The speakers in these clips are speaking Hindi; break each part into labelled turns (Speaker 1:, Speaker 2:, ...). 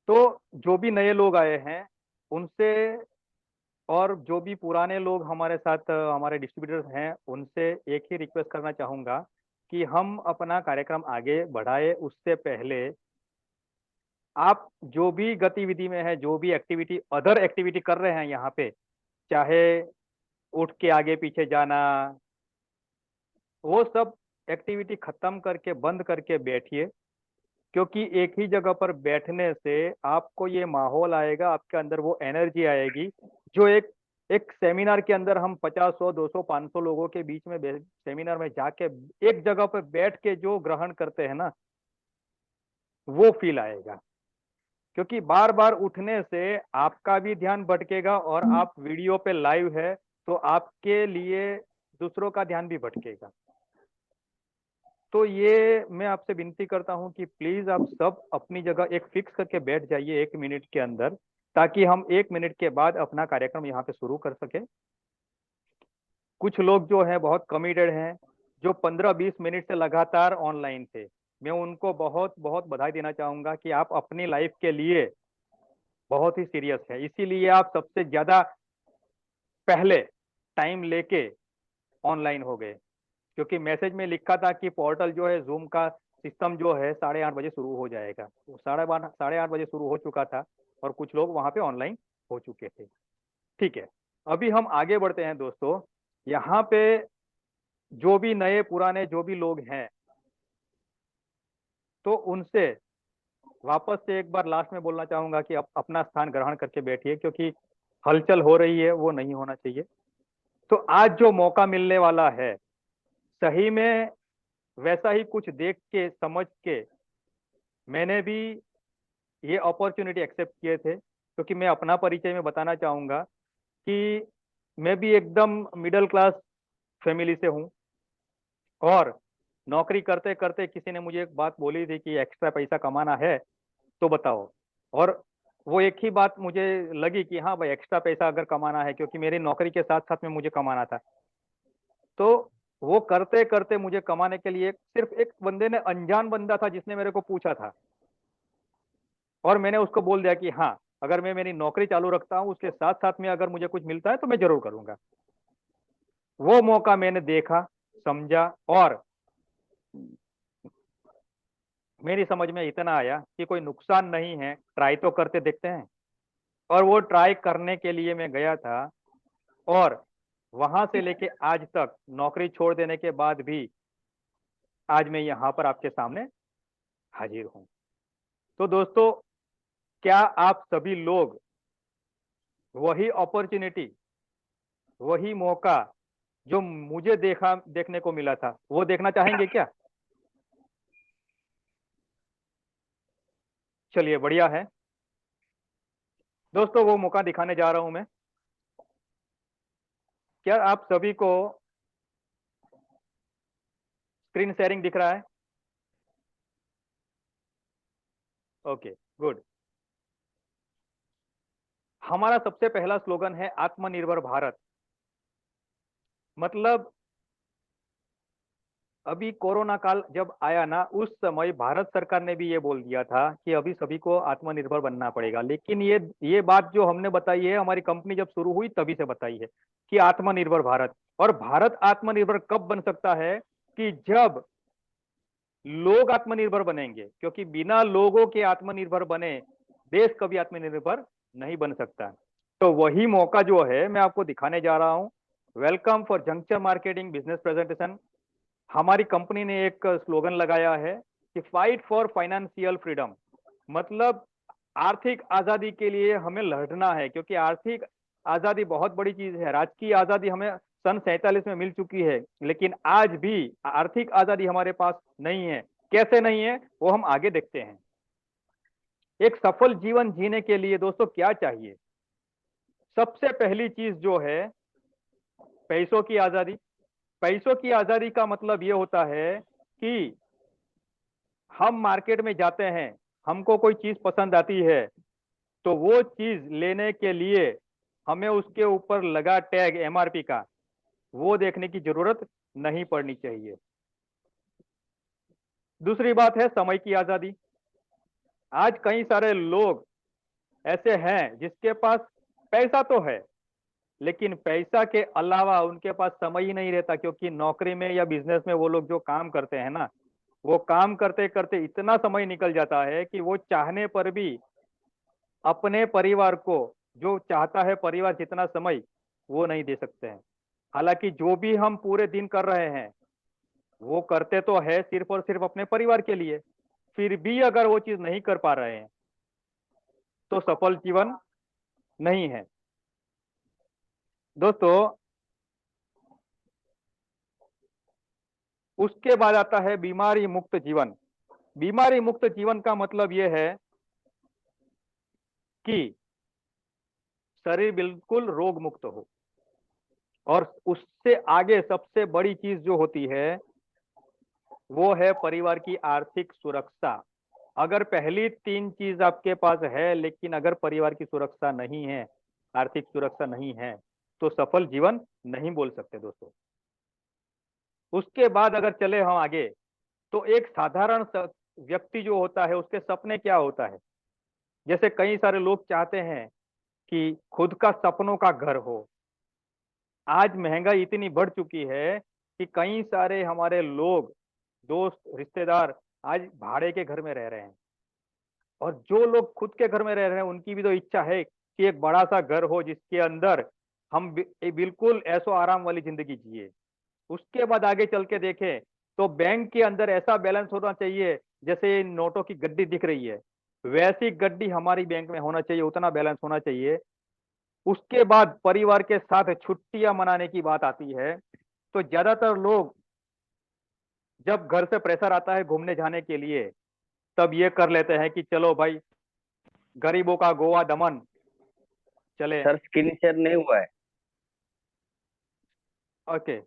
Speaker 1: तो जो भी नए लोग आए हैं उनसे, और जो भी पुराने लोग हमारे साथ हमारे डिस्ट्रीब्यूटर्स हैं, उनसे एक ही रिक्वेस्ट करना चाहूंगा कि हम अपना कार्यक्रम आगे बढ़ाए। उससे पहले आप जो भी गतिविधि में है, जो भी एक्टिविटी, अदर एक्टिविटी कर रहे हैं यहाँ पे, चाहे उठ के आगे पीछे जाना, वो सब एक्टिविटी खत्म करके बंद करके बैठिए। क्योंकि एक ही जगह पर बैठने से आपको ये माहौल आएगा, आपके अंदर वो एनर्जी आएगी जो एक एक सेमिनार के अंदर हम 50 100 200 500 लोगों के बीच में सेमिनार में जाके एक जगह पर बैठ के जो ग्रहण करते हैं ना, वो फील आएगा। क्योंकि बार बार उठने से आपका भी ध्यान भटकेगा, और आप वीडियो पे लाइव है तो आपके लिए दूसरों का ध्यान भी भटकेगा। तो ये मैं आपसे विनती करता हूं कि प्लीज आप सब अपनी जगह एक फिक्स करके बैठ जाइए 1 मिनट के अंदर, ताकि हम 1 मिनट के बाद अपना कार्यक्रम यहाँ पे शुरू कर सके। कुछ लोग जो है बहुत कमिटेड हैं, जो 15-20 मिनट से लगातार ऑनलाइन थे, मैं उनको बहुत बहुत बधाई देना चाहूंगा कि आप अपनी लाइफ के लिए बहुत ही सीरियस है, इसीलिए आप सबसे ज्यादा पहले टाइम लेके ऑनलाइन हो गए। क्योंकि मैसेज में लिखा था कि पोर्टल जो है, जूम का सिस्टम जो है 8:30 बजे शुरू हो जाएगा, वो 8:30 शुरू हो चुका था, और कुछ लोग वहां पे ऑनलाइन हो चुके थे। ठीक है, अभी हम आगे बढ़ते हैं दोस्तों। यहाँ पे जो भी नए पुराने जो भी लोग हैं, तो उनसे वापस से एक बार लास्ट में बोलना चाहूंगा कि अपना स्थान ग्रहण करके बैठिए, क्योंकि हलचल हो रही है, वो नहीं होना चाहिए। तो आज जो मौका मिलने वाला है, सही में वैसा ही कुछ देख के समझ के मैंने भी ये अपॉर्चुनिटी एक्सेप्ट किए थे। क्योंकि मैं अपना परिचय में बताना चाहूंगा कि मैं भी एकदम मिडिल क्लास फैमिली से हूँ, और नौकरी करते करते किसी ने मुझे एक बात बोली थी कि एक्स्ट्रा पैसा कमाना है तो बताओ। और वो एक ही बात मुझे लगी कि हाँ भाई, एक्स्ट्रा पैसा अगर कमाना है, क्योंकि मेरी नौकरी के साथ साथ में मुझे कमाना था। तो वो करते करते मुझे कमाने के लिए सिर्फ एक बंदे ने, अनजान बंदा था जिसने मेरे को पूछा था, और मैंने उसको बोल दिया कि हाँ, अगर मैं मेरी नौकरी चालू रखता हूँ उसके साथ साथ में अगर मुझे कुछ मिलता है तो मैं जरूर करूंगा। वो मौका मैंने देखा, समझा, और मेरी समझ में इतना आया कि कोई नुकसान नहीं है, ट्राई तो करते देखते हैं। और वो ट्राई करने के लिए मैं गया था, और वहां से लेके आज तक, नौकरी छोड़ देने के बाद भी आज मैं यहाँ पर आपके सामने हाजिर हूँ। तो दोस्तों, क्या आप सभी लोग वही अपॉर्चुनिटी, वही मौका जो मुझे देखने को मिला था, वो देखना चाहेंगे क्या? चलिए, बढ़िया है दोस्तों, वो मौका दिखाने जा रहा हूं मैं। क्या आप सभी को स्क्रीन शेयरिंग दिख रहा है? Okay, good. हमारा सबसे पहला स्लोगन है आत्मनिर्भर भारत। मतलब अभी कोरोना काल जब आया ना, उस समय भारत सरकार ने भी ये बोल दिया था कि अभी सभी को आत्मनिर्भर बनना पड़ेगा। लेकिन ये बात जो हमने बताई है, हमारी कंपनी जब शुरू हुई तभी से बताई है कि आत्मनिर्भर भारत। और भारत आत्मनिर्भर कब बन सकता है? कि जब लोग आत्मनिर्भर बनेंगे। क्योंकि बिना लोगों के आत्मनिर्भर बने देश कभी आत्मनिर्भर नहीं बन सकता। तो वही मौका जो है मैं आपको दिखाने जा रहा हूं। Welcome for junction marketing business presentation. हमारी कंपनी ने एक स्लोगन लगाया है कि फाइट फॉर फाइनेंशियल फ्रीडम। मतलब आर्थिक आजादी के लिए हमें लड़ना है, क्योंकि आर्थिक आजादी बहुत बड़ी चीज है। राजकीय आजादी हमें सन 47 में मिल चुकी है, लेकिन आज भी आर्थिक आजादी हमारे पास नहीं है। कैसे नहीं है, वो हम आगे देखते हैं। एक सफल जीवन जीने के लिए दोस्तों क्या चाहिए? सबसे पहली चीज जो है, पैसों की आजादी। पैसों की आजादी का मतलब ये होता है कि हम मार्केट में जाते हैं, हमको कोई चीज पसंद आती है, तो वो चीज लेने के लिए हमें उसके ऊपर लगा टैग एमआरपी का, वो देखने की जरूरत नहीं पड़नी चाहिए। दूसरी बात है समय की आजादी। आज कई सारे लोग ऐसे हैं जिसके पास पैसा तो है, लेकिन पैसा के अलावा उनके पास समय ही नहीं रहता, क्योंकि नौकरी में या बिजनेस में वो लोग जो काम करते हैं ना, वो काम करते करते इतना समय निकल जाता है कि वो चाहने पर भी अपने परिवार को, जो चाहता है परिवार जितना समय, वो नहीं दे सकते हैं। हालांकि जो भी हम पूरे दिन कर रहे हैं वो करते तो है सिर्फ और सिर्फ अपने परिवार के लिए, फिर भी अगर वो चीज नहीं कर पा रहे हैं तो सफल जीवन नहीं है। दोस्तों, उसके बाद आता है बीमारी मुक्त जीवन। बीमारी मुक्त जीवन का मतलब यह है कि शरीर बिल्कुल रोग मुक्त हो, और उससे आगे सबसे बड़ी चीज जो होती है वो है परिवार की आर्थिक सुरक्षा। अगर पहली तीन चीज आपके पास है लेकिन अगर परिवार की सुरक्षा नहीं है, आर्थिक सुरक्षा नहीं है, तो सफल जीवन नहीं बोल सकते दोस्तों। उसके बाद अगर चले हम आगे, तो एक साधारण व्यक्ति जो होता है उसके सपने क्या होता है। जैसे कई सारे लोग चाहते हैं कि खुद का सपनों का घर हो। आज महंगाई इतनी बढ़ चुकी है कि कई सारे हमारे लोग, दोस्त, रिश्तेदार आज भाड़े के घर में रह रहे हैं, और जो लोग खुद के घर में रह रहे हैं उनकी भी तो इच्छा है कि एक बड़ा सा घर हो जिसके अंदर हम बिल्कुल ऐसो आराम वाली जिंदगी जिए। उसके बाद आगे चल के देखें तो बैंक के अंदर ऐसा बैलेंस होना चाहिए, जैसे नोटों की गड्डी दिख रही है वैसी गड्डी हमारी बैंक में होना चाहिए, उतना बैलेंस होना चाहिए। उसके बाद परिवार के साथ छुट्टियां मनाने की बात आती है, तो ज्यादातर लोग जब घर से प्रेशर आता है घूमने जाने के लिए, तब ये कर लेते हैं कि चलो भाई, गरीबों का गोवा दमन चले।
Speaker 2: सर स्क्रीन शेयर नहीं हुआ है।
Speaker 1: ओके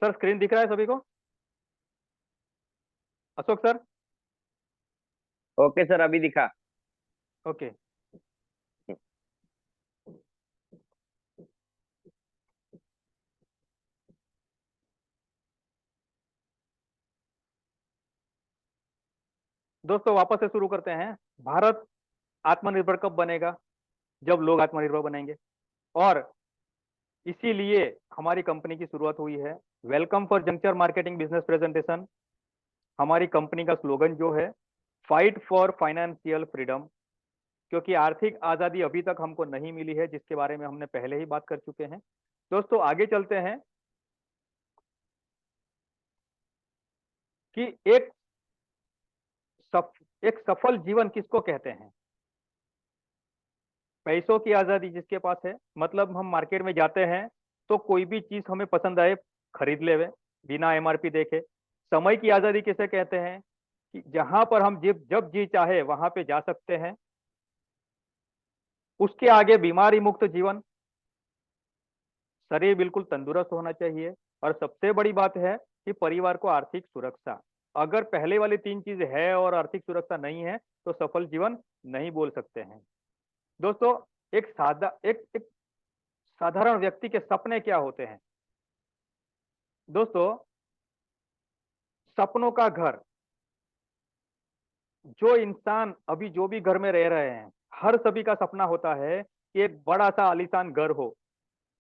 Speaker 1: सर, स्क्रीन दिख रहा है सभी को? अशोक सर?
Speaker 2: ओके सर, अभी दिखा।
Speaker 1: ओके। दोस्तों, वापस से शुरू करते हैं। भारत आत्मनिर्भर कब बनेगा? जब लोग आत्मनिर्भर बनेंगे। और इसीलिए हमारी कंपनी की शुरुआत हुई है। Welcome for juncture marketing business presentation. हमारी कंपनी का स्लोगन जो है, फाइट फॉर फाइनेंशियल फ्रीडम। क्योंकि आर्थिक आजादी अभी तक हमको नहीं मिली है, जिसके बारे में हमने पहले ही बात कर चुके हैं। दोस्तों, आगे चलते हैं कि एक सफल जीवन किसको कहते हैं। पैसों की आजादी जिसके पास है, मतलब हम मार्केट में जाते हैं तो कोई भी चीज हमें पसंद आए खरीद ले बिना एमआरपी देखे। समय की आजादी किसे कहते हैं? कि जहां पर हम जब जब जी चाहे वहां पे जा सकते हैं। उसके आगे बीमारी मुक्त जीवन, शरीर बिल्कुल तंदुरुस्त होना चाहिए। और सबसे बड़ी बात है कि परिवार को आर्थिक सुरक्षा। अगर पहले वाली तीन चीज है और आर्थिक सुरक्षा नहीं है, तो सफल जीवन नहीं बोल सकते हैं। दोस्तों, एक साधारण व्यक्ति के सपने क्या होते हैं? दोस्तों, सपनों का घर, जो इंसान अभी जो भी घर में रह रहे हैं, हर सभी का सपना होता है कि एक बड़ा सा आलीशान घर हो,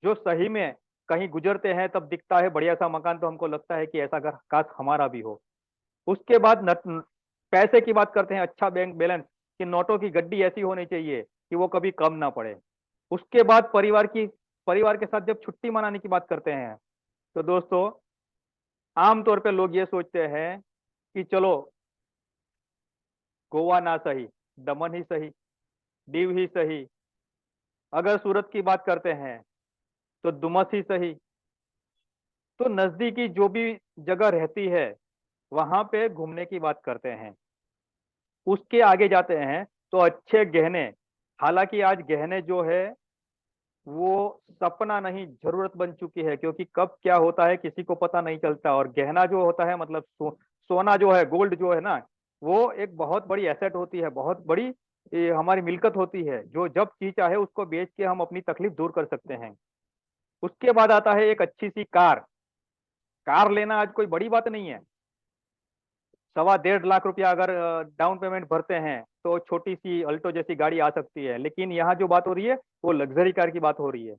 Speaker 1: जो सही में कहीं गुजरते हैं तब दिखता है बढ़िया सा मकान, तो हमको लगता है कि ऐसा घर काश हमारा भी हो। उसके बाद पैसे की बात करते हैं, अच्छा बैंक बैलेंस, कि नोटों की गड्डी ऐसी होनी चाहिए कि वो कभी कम ना पड़े। उसके बाद परिवार के साथ जब छुट्टी मनाने की बात करते हैं, तो दोस्तों आमतौर पे लोग ये सोचते हैं कि चलो गोवा ना सही, दमन ही सही, दीव ही सही। अगर सूरत की बात करते हैं तो दुमस ही सही। तो नजदीकी जो भी जगह रहती है वहां पे घूमने की बात करते हैं। उसके आगे जाते हैं तो अच्छे गहने। हालांकि आज गहने जो है वो सपना नहीं, जरूरत बन चुकी है, क्योंकि कब क्या होता है किसी को पता नहीं चलता। और गहना जो होता है मतलब सोना जो है, गोल्ड जो है ना, वो एक बहुत बड़ी एसेट होती है, बहुत बड़ी हमारी मिल्कत होती है, जो जब चीज चाहे उसको बेच के हम अपनी तकलीफ दूर कर सकते हैं। उसके बाद आता है एक अच्छी सी कार। कार लेना आज कोई बड़ी बात नहीं है। 1.25 लाख रुपया अगर डाउन पेमेंट भरते हैं तो छोटी सी अल्टो जैसी गाड़ी आ सकती है। लेकिन यहाँ जो बात हो रही है वो लग्जरी कार की बात हो रही है,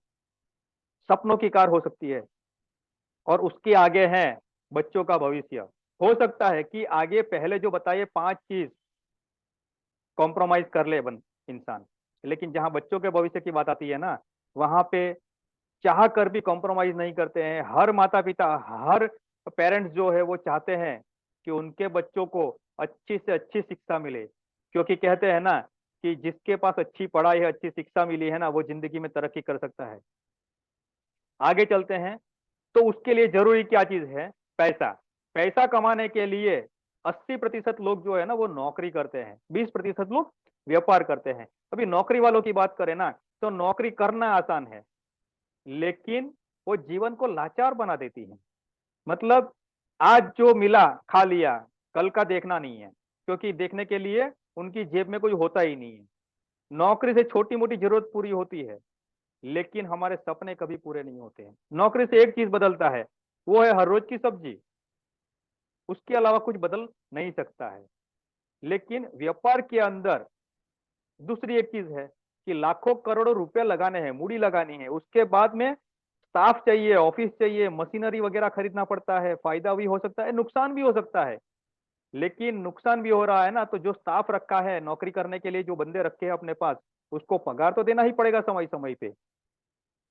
Speaker 1: सपनों की कार हो सकती है। और उसके आगे है बच्चों का भविष्य। हो सकता है कि आगे पहले जो बताइए 5 चीज कॉम्प्रोमाइज कर ले इंसान, लेकिन जहां बच्चों के भविष्य की बात आती है ना, वहां पे चाह कर भी कॉम्प्रोमाइज नहीं करते हैं। हर माता पिता, हर पेरेंट्स जो है वो चाहते हैं कि उनके बच्चों को अच्छी से अच्छी शिक्षा मिले, क्योंकि कहते हैं ना कि जिसके पास अच्छी पढ़ाई है, अच्छी शिक्षा मिली है ना, वो जिंदगी में तरक्की कर सकता है। आगे चलते हैं। तो उसके लिए जरूरी क्या चीज है? पैसा। पैसा कमाने के लिए 80% लोग जो है ना वो नौकरी करते हैं, 20% लोग व्यापार करते हैं। अभी नौकरी वालों की बात करें ना, तो नौकरी करना आसान है, लेकिन वो जीवन को लाचार बना देती है। मतलब आज जो मिला खा लिया, कल का देखना नहीं है, क्योंकि देखने के लिए उनकी जेब में कोई होता ही नहीं है। नौकरी से छोटी मोटी जरूरत पूरी होती है, लेकिन हमारे सपने कभी पूरे नहीं होते हैं। नौकरी से एक चीज बदलता है, वो है हर रोज की सब्जी। उसके अलावा कुछ बदल नहीं सकता है। लेकिन व्यापार के अंदर दूसरी एक चीज है कि लाखों करोड़ों रुपए लगाने हैं, मूड़ी लगानी है, उसके बाद में स्टाफ चाहिए, ऑफिस चाहिए, मशीनरी वगैरह खरीदना पड़ता है। फायदा भी हो सकता है, नुकसान भी हो सकता है। लेकिन नुकसान भी हो रहा है ना, तो जो स्टाफ रखा है नौकरी करने के लिए, जो बंदे रखे हैं अपने पास, उसको पगार तो देना ही पड़ेगा समय समय पे।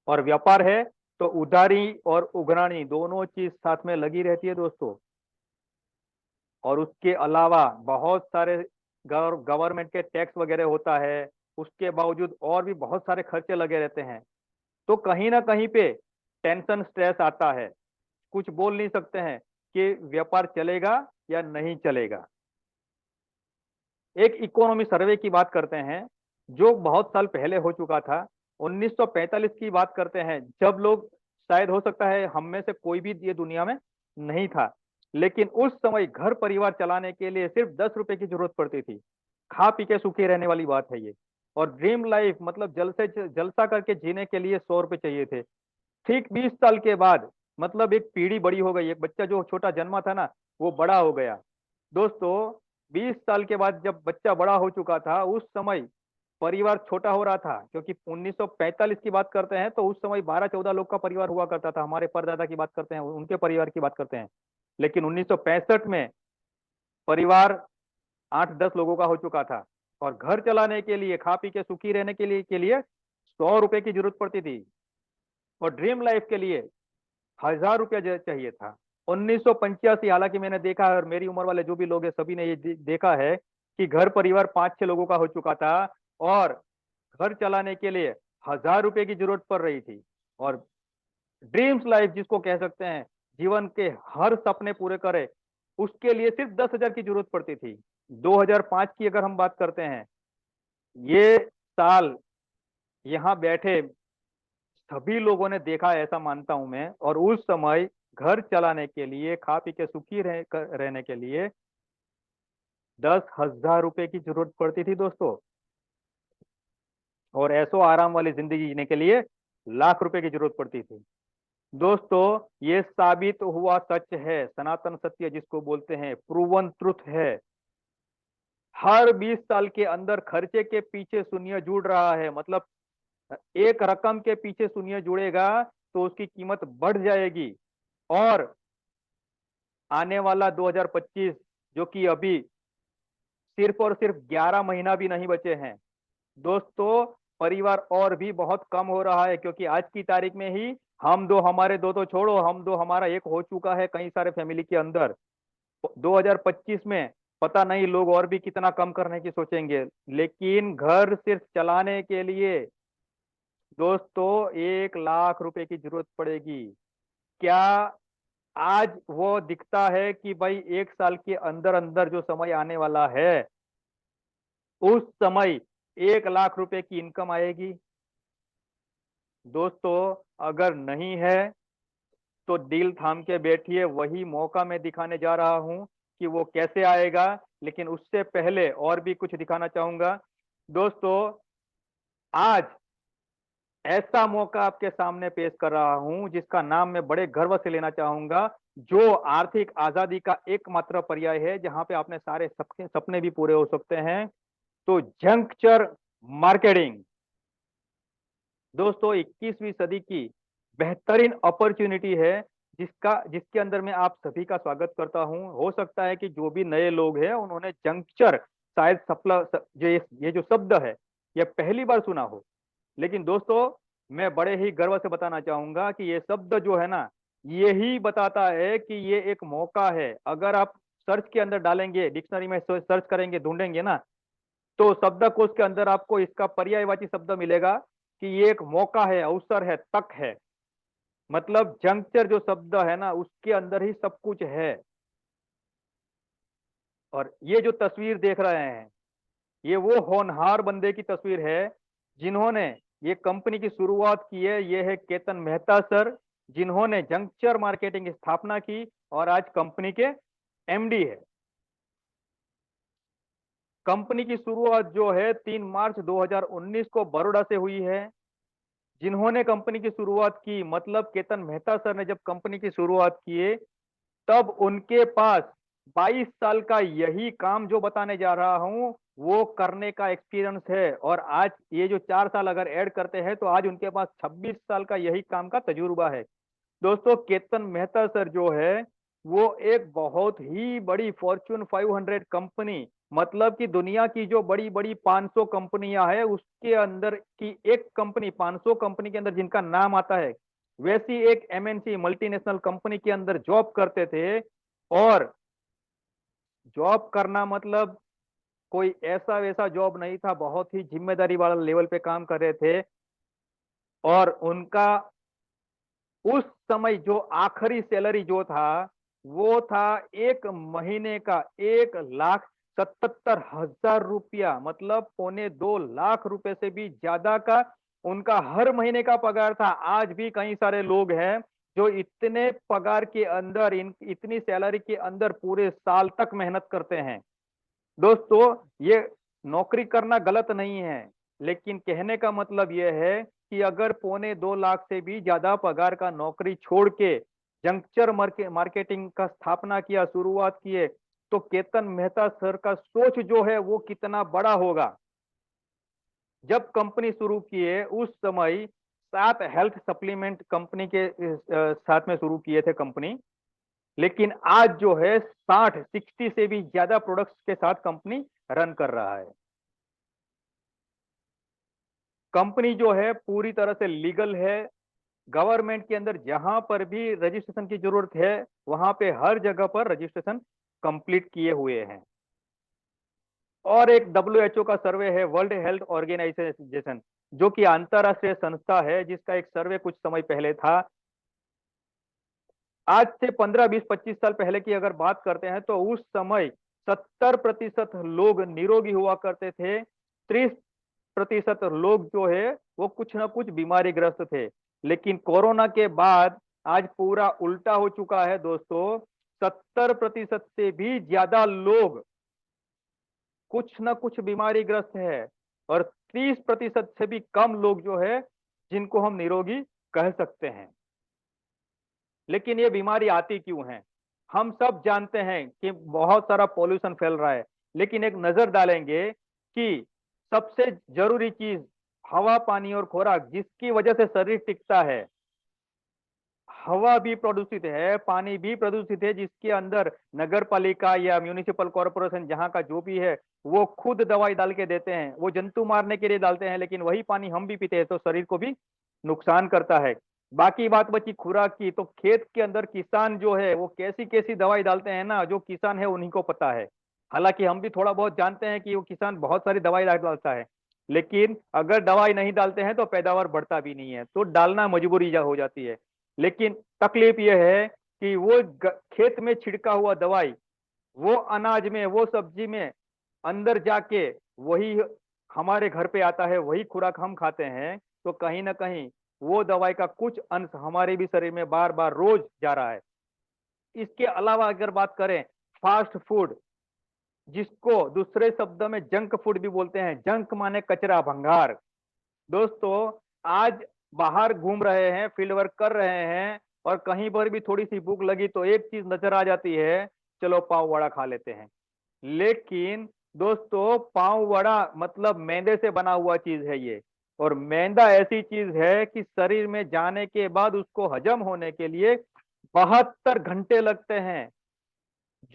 Speaker 1: और व्यापार है तो उधारी और उगरानी दोनों चीज साथ में लगी रहती है दोस्तों। और उसके अलावा बहुत सारे गवर्नमेंट के टैक्स वगैरह होता है, उसके बावजूद और भी बहुत सारे खर्चे लगे रहते हैं। तो कहीं ना कहीं पे टेंशन स्ट्रेस आता है। कुछ बोल नहीं सकते हैं कि व्यापार चलेगा या नहीं चलेगा। एक इकोनॉमी सर्वे की बात करते हैं जो बहुत साल पहले हो चुका था। 1945 की बात करते हैं, जब लोग, शायद हो सकता है हम में से कोई भी ये दुनिया में नहीं था, लेकिन उस समय घर परिवार चलाने के लिए सिर्फ 10 रुपए की जरूरत पड़ती थी। खा पी के सुखी रहने वाली बात है ये। और ड्रीम लाइफ मतलब जलसा करके जीने के लिए 100 रुपए चाहिए थे। ठीक 20 साल के बाद मतलब एक पीढ़ी बड़ी हो गई, एक बच्चा जो छोटा जन्मा था ना, वो बड़ा हो गया। दोस्तों, 20 साल के बाद जब बच्चा बड़ा हो चुका था, उस समय परिवार छोटा हो रहा था, क्योंकि 1945 की बात करते हैं तो उस समय 12-14 लोग का परिवार हुआ करता था। हमारे परदादा की बात करते हैं, उनके परिवार की बात करते हैं। लेकिन 1965 में परिवार 8-10 लोगों का हो चुका था। और घर चलाने के लिए, खा पी के सुखी रहने के लिए 100 रुपए की जरूरत पड़ती थी। और ड्रीम लाइफ के लिए 1000 रुपया चाहिए था। 1985, हालांकि मैंने देखा है और मेरी उम्र वाले जो भी लोग हैं सभी ने ये देखा है कि घर परिवार 5-6 लोगों का हो चुका था, और घर चलाने के लिए 1000 रुपए की जरूरत पड़ रही थी। और ड्रीम्स लाइफ जिसको कह सकते हैं, जीवन के हर सपने पूरे करे, उसके लिए सिर्फ 10,000 की जरूरत पड़ती थी। 2005 की अगर हम बात करते हैं, ये साल यहाँ बैठे सभी लोगों ने देखा है, ऐसा मानता हूं मैं। और उस समय घर चलाने के लिए, खा पी के सुखी रहने के लिए 10,000 रुपए की जरूरत पड़ती थी दोस्तों। और ऐसो आराम वाली जिंदगी जीने के लिए लाख रुपए की जरूरत पड़ती थी। दोस्तों, ये साबित हुआ सच है, सनातन सत्य जिसको बोलते हैं, प्रूवन ट्रुथ है। हर 20 साल के अंदर खर्चे के पीछे शून्य जुड़ रहा है। मतलब एक रकम के पीछे शून्य जुड़ेगा तो उसकी कीमत बढ़ जाएगी। और आने वाला 2025, जो कि अभी सिर्फ और सिर्फ 11 महीना भी नहीं बचे हैं दोस्तों, परिवार और भी बहुत कम हो रहा है, क्योंकि आज की तारीख में ही हम दो, हमारे दो तो छोड़ो, हम दो हमारा एक हो चुका है कई सारे फैमिली के अंदर। 2025 में पता नहीं लोग और भी कितना कम करने की सोचेंगे। लेकिन घर सिर्फ चलाने के लिए दोस्तों 1 लाख रुपए की जरूरत पड़ेगी। क्या आज वो दिखता है कि भाई 1 साल के अंदर अंदर जो समय आने वाला है, उस समय 1 लाख रुपए की इनकम आएगी? दोस्तों, अगर नहीं है तो दिल थाम के बैठिए, वही मौका मैं दिखाने जा रहा हूं कि वो कैसे आएगा। लेकिन उससे पहले और भी कुछ दिखाना चाहूंगा दोस्तों। आज ऐसा मौका आपके सामने पेश कर रहा हूं जिसका नाम मैं बड़े गर्व से लेना चाहूंगा, जो आर्थिक आजादी का एकमात्र पर्याय है, जहां पे अपने सारे सपने सपने भी पूरे हो सकते हैं। तो जंक्चर मार्केटिंग दोस्तों 21वीं सदी की बेहतरीन अपॉर्चुनिटी है, जिसके अंदर मैं आप सभी का स्वागत करता हूं। हो सकता है कि जो भी नए लोग हैं उन्होंने जंक्चर शायद ये जो शब्द है ये पहली बार सुना हो। लेकिन दोस्तों मैं बड़े ही गर्व से बताना चाहूंगा कि ये शब्द जो है ना, यही बताता है कि ये एक मौका है। अगर आप सर्च के अंदर डालेंगे, डिक्शनरी में सर्च करेंगे, ढूंढेंगे ना, तो शब्दकोश के अंदर आपको इसका पर्यायवाची शब्द मिलेगा कि ये एक मौका है, अवसर है, तक है। मतलब जंक्चर जो शब्द है ना, उसके अंदर ही सब कुछ है। और ये जो तस्वीर देख रहे हैं, ये वो होनहार बंदे की तस्वीर है जिन्होंने ये कंपनी की शुरुआत की है। ये है केतन मेहता सर, जिन्होंने जंक्चर मार्केटिंग की स्थापना की और आज कंपनी के एमडी है। कंपनी की शुरुआत जो है 3 मार्च 2019 को बड़ौदा से हुई है। जिन्होंने कंपनी की शुरुआत की, मतलब केतन मेहता सर ने जब कंपनी की शुरुआत किए, तब उनके पास 22 साल का यही काम जो बताने जा रहा हूं वो करने का एक्सपीरियंस है। और आज ये जो 4 साल अगर ऐड करते हैं तो आज उनके पास 26 साल का यही काम का तजुर्बा है। दोस्तों केतन मेहता सर जो है वो एक बहुत ही बड़ी फॉर्च्यून 500 कंपनी, मतलब कि दुनिया की जो बड़ी बड़ी 500 कंपनियां हैं उसके अंदर की एक कंपनी, 500 कंपनी के अंदर जिनका नाम आता है, वैसी एक एमएनसी मल्टीनेशनल कंपनी के अंदर जॉब करते थे। और जॉब करना मतलब कोई ऐसा वैसा जॉब नहीं था, बहुत ही जिम्मेदारी वाला लेवल पे काम कर रहे थे। और उनका उस समय जो आखिरी सैलरी जो था वो था एक महीने का 1,77,000 रुपया, मतलब 2.25 लाख रुपए से भी ज्यादा का उनका हर महीने का पगार था। आज भी कई सारे लोग हैं जो इतने पगार के अंदर, इतनी सैलरी के अंदर पूरे साल तक मेहनत करते हैं। दोस्तों ये नौकरी करना गलत नहीं है, लेकिन कहने का मतलब यह है कि अगर 2.25 लाख से भी ज्यादा पगार का नौकरी छोड़ के जंक्चर मार्केटिंग का स्थापना किया, शुरुआत किए, तो केतन मेहता सर का सोच जो है वो कितना बड़ा होगा। जब कंपनी शुरू किए उस समय 7 हेल्थ सप्लीमेंट कंपनी के साथ में शुरू किए थे कंपनी। लेकिन आज जो है 60 से भी ज्यादा प्रोडक्ट्स के साथ कंपनी रन कर रहा है। कंपनी जो है पूरी तरह से लीगल है। गवर्नमेंट के अंदर जहां पर भी रजिस्ट्रेशन की जरूरत है वहां पे हर जगह पर रजिस्ट्रेशन कंप्लीट किए हुए हैं। और एक डब्ल्यूएचओ का सर्वे है, वर्ल्ड हेल्थ ऑर्गेनाइजेशन, जो कि अंतरराष्ट्रीय संस्था है, जिसका एक सर्वे कुछ समय पहले था। आज से 15, 20, 25 साल पहले की अगर बात करते हैं तो उस समय 70% लोग निरोगी हुआ करते थे, 30% लोग जो है वो कुछ ना कुछ बीमारी ग्रस्त थे। लेकिन कोरोना के बाद आज पूरा उल्टा हो चुका है दोस्तों। 70% से भी ज्यादा लोग कुछ ना कुछ बीमारी ग्रस्त है, और 30% से भी कम लोग जो है जिनको हम निरोगी कह सकते हैं। लेकिन ये बीमारी आती क्यों है? हम सब जानते हैं कि बहुत सारा पॉल्यूशन फैल रहा है। लेकिन एक नजर डालेंगे कि सबसे जरूरी चीज हवा, पानी और खुराक, जिसकी वजह से शरीर टिकता है। हवा भी प्रदूषित है, पानी भी प्रदूषित है, जिसके अंदर नगर पालिका या म्यूनिसिपल कॉरपोरेशन जहां का जो भी है वो खुद दवाई डाल के देते हैं, वो जंतु मारने के लिए डालते हैं, लेकिन वही पानी हम भी पीते हैं तो शरीर को भी नुकसान करता है। बाकी बात बची खुराक की, तो खेत के अंदर किसान जो है वो कैसी कैसी दवाई डालते हैं ना, जो किसान है उन्हीं को पता है। हालांकि हम भी थोड़ा बहुत जानते हैं कि वो किसान बहुत सारी दवाई डालता है, लेकिन अगर दवाई नहीं डालते हैं तो पैदावार बढ़ता भी नहीं है, तो डालना मजबूरी हो जाती है। लेकिन तकलीफ यह है कि वो खेत में छिड़का हुआ दवाई वो अनाज में, वो सब्जी में अंदर जाके वही हमारे घर पे आता है, वही खुराक हम खाते हैं, तो कहीं ना कहीं वो दवाई का कुछ अंश हमारे भी शरीर में बार बार रोज जा रहा है। इसके अलावा अगर बात करें फास्ट फूड, जिसको दूसरे शब्दों में जंक फूड भी बोलते हैं, जंक माने कचरा, भंगार। दोस्तों आज बाहर घूम रहे हैं, फील्ड वर्क कर रहे हैं और कहीं पर भी थोड़ी सी भूख लगी तो एक चीज नजर आ जाती है, चलो पाव वड़ा खा लेते हैं। लेकिन दोस्तों, पाव वड़ा मतलब मैदे से बना हुआ चीज है ये। और मैदा ऐसी चीज है कि शरीर में जाने के बाद उसको हजम होने के लिए 72 घंटे लगते हैं।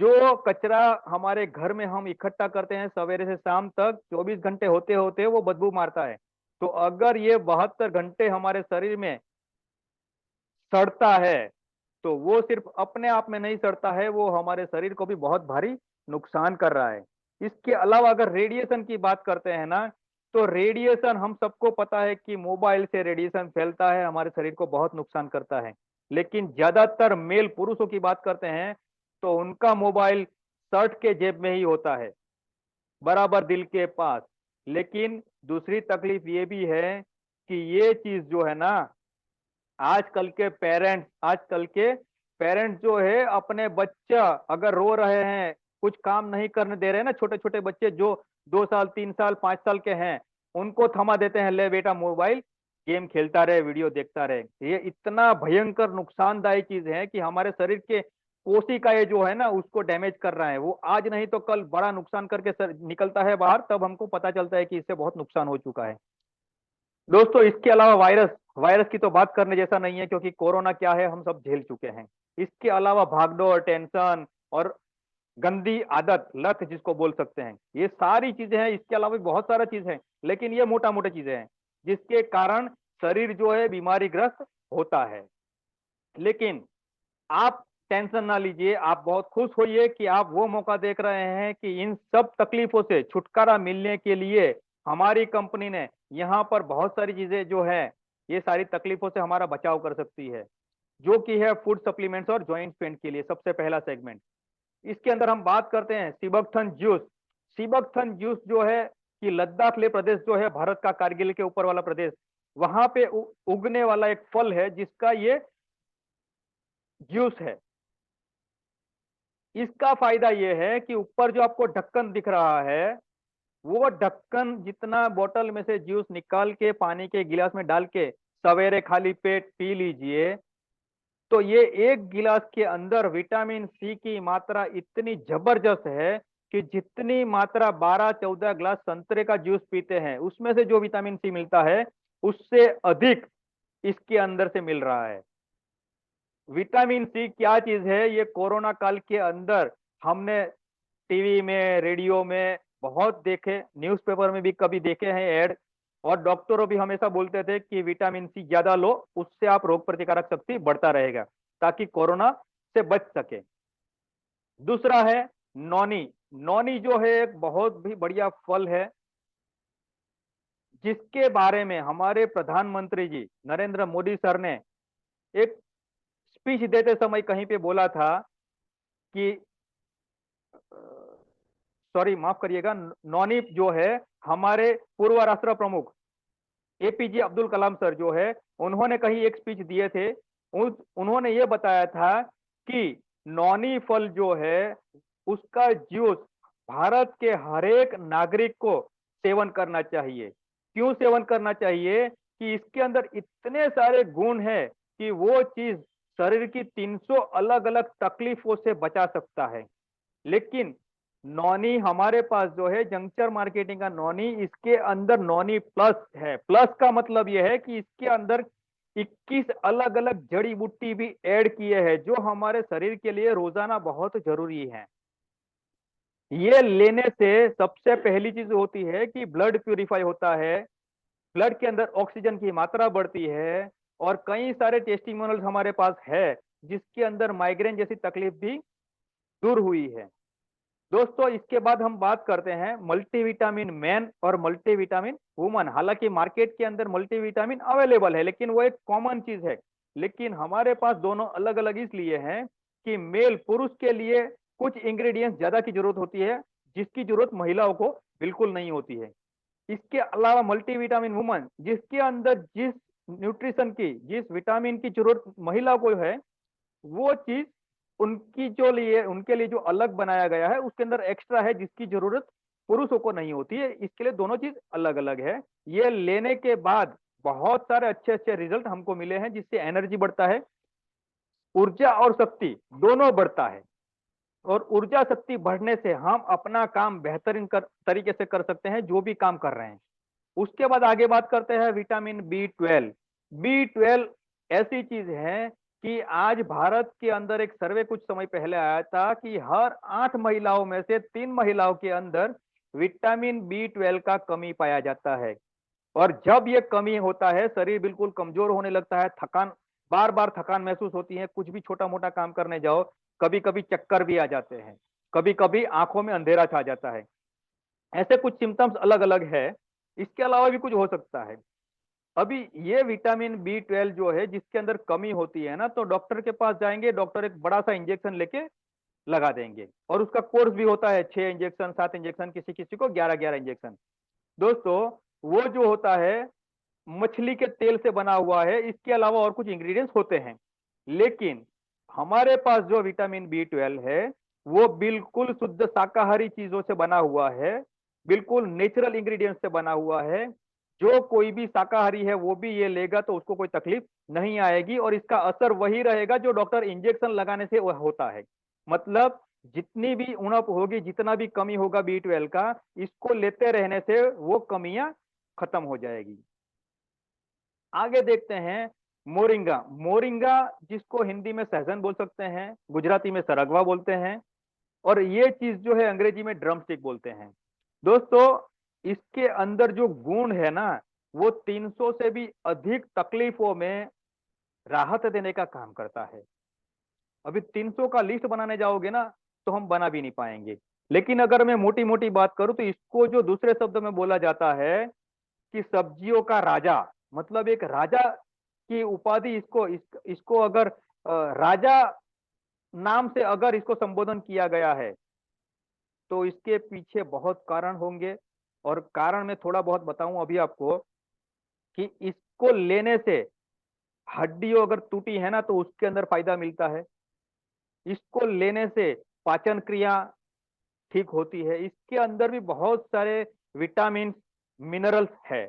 Speaker 1: जो कचरा हमारे घर में हम इकट्ठा करते हैं सवेरे से शाम तक, 24 घंटे होते होते वो बदबू मारता है। तो अगर ये 72 घंटे हमारे शरीर में सड़ता है, तो वो सिर्फ अपने आप में नहीं सड़ता है, वो हमारे शरीर को भी बहुत भारी नुकसान कर रहा है। इसके अलावा अगर रेडिएशन की बात करते हैं ना, तो रेडिएशन हम सबको पता है कि मोबाइल से रेडिएशन फैलता है, हमारे शरीर को बहुत नुकसान करता है। लेकिन ज्यादातर मेल पुरुषों की बात करते हैं तो उनका मोबाइल शर्ट के जेब में ही होता है, बराबर दिल के पास। लेकिन दूसरी तकलीफ ये भी है कि ये चीज जो है ना, आजकल के पेरेंट्स जो है अपने बच्चा अगर रो रहे हैं, कुछ काम नहीं करने दे रहे हैं ना, छोटे छोटे बच्चे जो 2 साल 3 साल 5 साल के हैं, उनको थमा देते हैं, ले बेटा मोबाइल, गेम खेलता रहे, वीडियो देखता रहे। ये इतना भयंकर नुकसानदायक चीज है कि हमारे शरीर के कोशिकाएं जो है ना उसको डैमेज कर रहा है। वो आज नहीं तो कल बड़ा नुकसान करके निकलता है बाहर, तब हमको पता चलता है कि इससे बहुत नुकसान हो चुका है। दोस्तों, इसके अलावा वायरस वायरस की तो बात करने जैसा नहीं है, क्योंकि कोरोना क्या है हम सब झेल चुके हैं। इसके अलावा भागदौड़, टेंशन और गंदी आदत, लत जिसको बोल सकते हैं, ये सारी चीजें हैं। इसके अलावा भी बहुत सारा चीज है, लेकिन ये मोटा मोटा चीजें हैं जिसके कारण शरीर जो है बीमारी ग्रस्त होता है। लेकिन आप टेंशन ना लीजिए, आप बहुत खुश होइए कि आप वो मौका देख रहे हैं कि इन सब तकलीफों से छुटकारा मिलने के लिए हमारी कंपनी ने यहाँ पर बहुत सारी चीजें जो है, ये सारी तकलीफों से हमारा बचाव कर सकती है, जो कि है फूड सप्लीमेंट्स और जॉइंट पेन के लिए सबसे पहला सेगमेंट। इसके अंदर हम बात करते हैं सिबकथन जूस। सिबकथन जूस जो है कि लद्दाख ले प्रदेश जो है भारत का, कारगिल के ऊपर वाला प्रदेश, वहां पे उगने वाला एक फल है जिसका ये जूस है। इसका फायदा यह है कि ऊपर जो आपको ढक्कन दिख रहा है, वो ढक्कन जितना बोतल में से जूस निकाल के पानी के गिलास में डाल के सवेरे खाली पेट पी लीजिए, तो ये एक गिलास के अंदर विटामिन सी की मात्रा इतनी जबरदस्त है कि जितनी मात्रा 12-14 ग्लास संतरे का जूस पीते हैं उसमें से जो विटामिन सी मिलता है, उससे अधिक इसके अंदर से मिल रहा है। विटामिन सी क्या चीज है, ये कोरोना काल के अंदर हमने टीवी में, रेडियो में बहुत देखे, न्यूज़पेपर में भी कभी देखे हैं ऐड। और डॉक्टरों भी हमेशा बोलते थे कि विटामिन सी ज्यादा लो, उससे आप रोग प्रतिकारक शक्ति बढ़ता रहेगा, ताकि कोरोना से बच सके। दूसरा है नौनी। नौनी जो है एक बहुत भी बढ़िया फल है, जिसके बारे में हमारे प्रधानमंत्री जी नरेंद्र मोदी सर ने एक स्पीच देते समय कहीं पे बोला था कि, सॉरी माफ करिएगा, नौनी जो है हमारे पूर्व राष्ट्र प्रमुख एपीजे अब्दुल कलाम सर जो है, उन्होंने कहीं एक स्पीच दिए थे। उन्होंने ये बताया था कि नौनी फल जो है उसका जूस भारत के हर एक नागरिक को सेवन करना चाहिए। क्यों सेवन करना चाहिए? कि इसके अंदर इतने सारे गुण हैं कि वो चीज शरीर की 300 अलग अलग तकलीफों से बचा सकता है। लेकिन नॉनी हमारे पास जो है जंक्चर मार्केटिंग का नॉनी, इसके अंदर नॉनी प्लस है। प्लस का मतलब यह है कि इसके अंदर 21 अलग अलग जड़ी बूटी भी ऐड किए हैं, जो हमारे शरीर के लिए रोजाना बहुत जरूरी है। ये लेने से सबसे पहली चीज होती है कि ब्लड प्यूरिफाई होता है, ब्लड के अंदर ऑक्सीजन की मात्रा बढ़ती है, और कई सारे टेस्टिमोनियल्स हमारे पास है जिसके अंदर माइग्रेन जैसी तकलीफ भी दूर हुई है। दोस्तों, इसके बाद हम बात करते हैं मल्टीविटामिन मैन और मल्टीविटामिन वुमन। हालांकि मार्केट के अंदर मल्टीविटामिन अवेलेबल है, लेकिन वो एक कॉमन चीज है। लेकिन हमारे पास दोनों अलग अलग इसलिए हैं कि मेल पुरुष के लिए कुछ इंग्रेडिएंट्स ज्यादा की जरूरत होती है, जिसकी जरूरत महिलाओं को बिल्कुल नहीं होती है। इसके अलावा मल्टीविटामिन वुमन, जिसके अंदर जिस न्यूट्रिशन की, जिस विटामिन की जरूरत महिला को है, वो चीज उनके लिए जो अलग बनाया गया है, उसके अंदर एक्स्ट्रा है जिसकी जरूरत पुरुषों को नहीं होती है। इसके लिए दोनों चीज अलग अलग है। ये लेने के बाद बहुत सारे अच्छे अच्छे रिजल्ट हमको मिले हैं, जिससे एनर्जी बढ़ता है, ऊर्जा और शक्ति दोनों बढ़ता है। और ऊर्जा शक्ति बढ़ने से हम अपना काम बेहतरीन तरीके से कर सकते हैं, जो भी काम कर रहे हैं। उसके बाद आगे बात करते हैं विटामिन बी 12। बी 12 ऐसी चीज है कि आज भारत के अंदर एक सर्वे कुछ समय पहले आया था कि हर 8 महिलाओं में से 3 महिलाओं के अंदर विटामिन बी 12 का कमी पाया जाता है। और जब ये कमी होता है, शरीर बिल्कुल कमजोर होने लगता है, थकान, बार बार थकान महसूस होती है, कुछ भी छोटा मोटा काम करने जाओ, कभी कभी चक्कर भी आ जाते हैं, कभी कभी आंखों में अंधेरा छा जाता है। ऐसे कुछ सिम्टम्स अलग अलग है। इसके अलावा भी कुछ हो सकता है। अभी ये विटामिन बी 12 जो है, जिसके अंदर कमी होती है ना, तो डॉक्टर के पास जाएंगे, डॉक्टर एक बड़ा सा इंजेक्शन लेके लगा देंगे, और उसका कोर्स भी होता है 6 इंजेक्शन, 7 इंजेक्शन, किसी किसी को 11-11 इंजेक्शन। दोस्तों, वो जो होता है मछली के तेल से बना हुआ है, इसके अलावा और कुछ इंग्रेडिएंट्स होते हैं। लेकिन हमारे पास जो विटामिन बी 12 है, वो बिल्कुल शुद्ध शाकाहारी चीजों से बना हुआ है, बिल्कुल नेचुरल इंग्रेडिएंट्स से बना हुआ है। जो कोई भी शाकाहारी है वो भी ये लेगा तो उसको कोई तकलीफ नहीं आएगी, और इसका असर वही रहेगा जो डॉक्टर इंजेक्शन लगाने से होता है। मतलब जितनी भी उणप होगी, जितना भी कमी होगा बी 12 का, इसको लेते रहने से वो कमियां खत्म हो जाएगी। आगे देखते हैं मोरिंगा। मोरिंगा, जिसको हिंदी में सहजन बोल सकते हैं, गुजराती में सरगवा बोलते हैं, और ये चीज जो है अंग्रेजी में ड्रमस्टिक बोलते हैं। दोस्तों, इसके अंदर जो गुण है ना, वो 300 से भी अधिक तकलीफों में राहत देने का काम करता है। अभी 300 का लिस्ट बनाने जाओगे ना, तो हम बना भी नहीं पाएंगे। लेकिन अगर मैं मोटी मोटी बात करूं, तो इसको जो दूसरे शब्द में बोला जाता है कि सब्जियों का राजा, मतलब एक राजा की उपाधि इसको अगर राजा नाम से अगर इसको संबोधन किया गया है, तो इसके पीछे बहुत कारण होंगे। और कारण मैं थोड़ा बहुत बताऊं अभी आपको, कि इसको लेने से हड्डियों अगर टूटी है ना, तो उसके अंदर फायदा मिलता है। इसको लेने से पाचन क्रिया ठीक होती है। इसके अंदर भी बहुत सारे विटामिन, मिनरल्स है।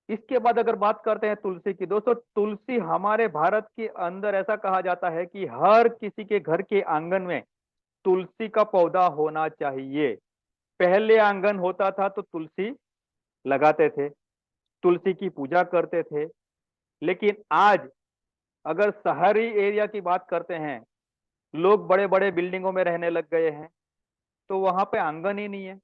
Speaker 1: इसके बाद अगर बात करते हैं तुलसी की, दोस्तों तुलसी हमारे भारत के अंदर ऐसा कहा जाता है कि हर किसी के घर के आंगन में तुलसी का पौधा होना चाहिए। पहले आंगन होता था तो तुलसी लगाते थे, तुलसी की पूजा करते थे। लेकिन आज अगर शहरी एरिया की बात करते हैं, लोग बड़े बड़े बिल्डिंगों में रहने लग गए हैं, तो वहां पे आंगन ही नहीं है।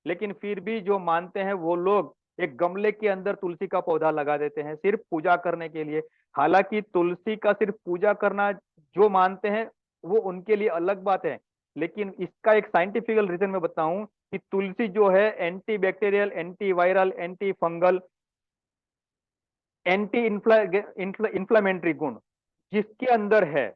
Speaker 1: लेकिन फिर भी जो मानते हैं वो लोग एक गमले के अंदर तुलसी का पौधा लगा देते हैं, सिर्फ पूजा करने के लिए। हालांकि तुलसी का सिर्फ पूजा करना जो मानते हैं, वो उनके लिए अलग बात है। लेकिन इसका एक साइंटिफिकल रीजन मैं बताऊं, कि तुलसी जो है anti bacterial, anti viral, anti fungal, anti inflammatory गुण जिसके अंदर है,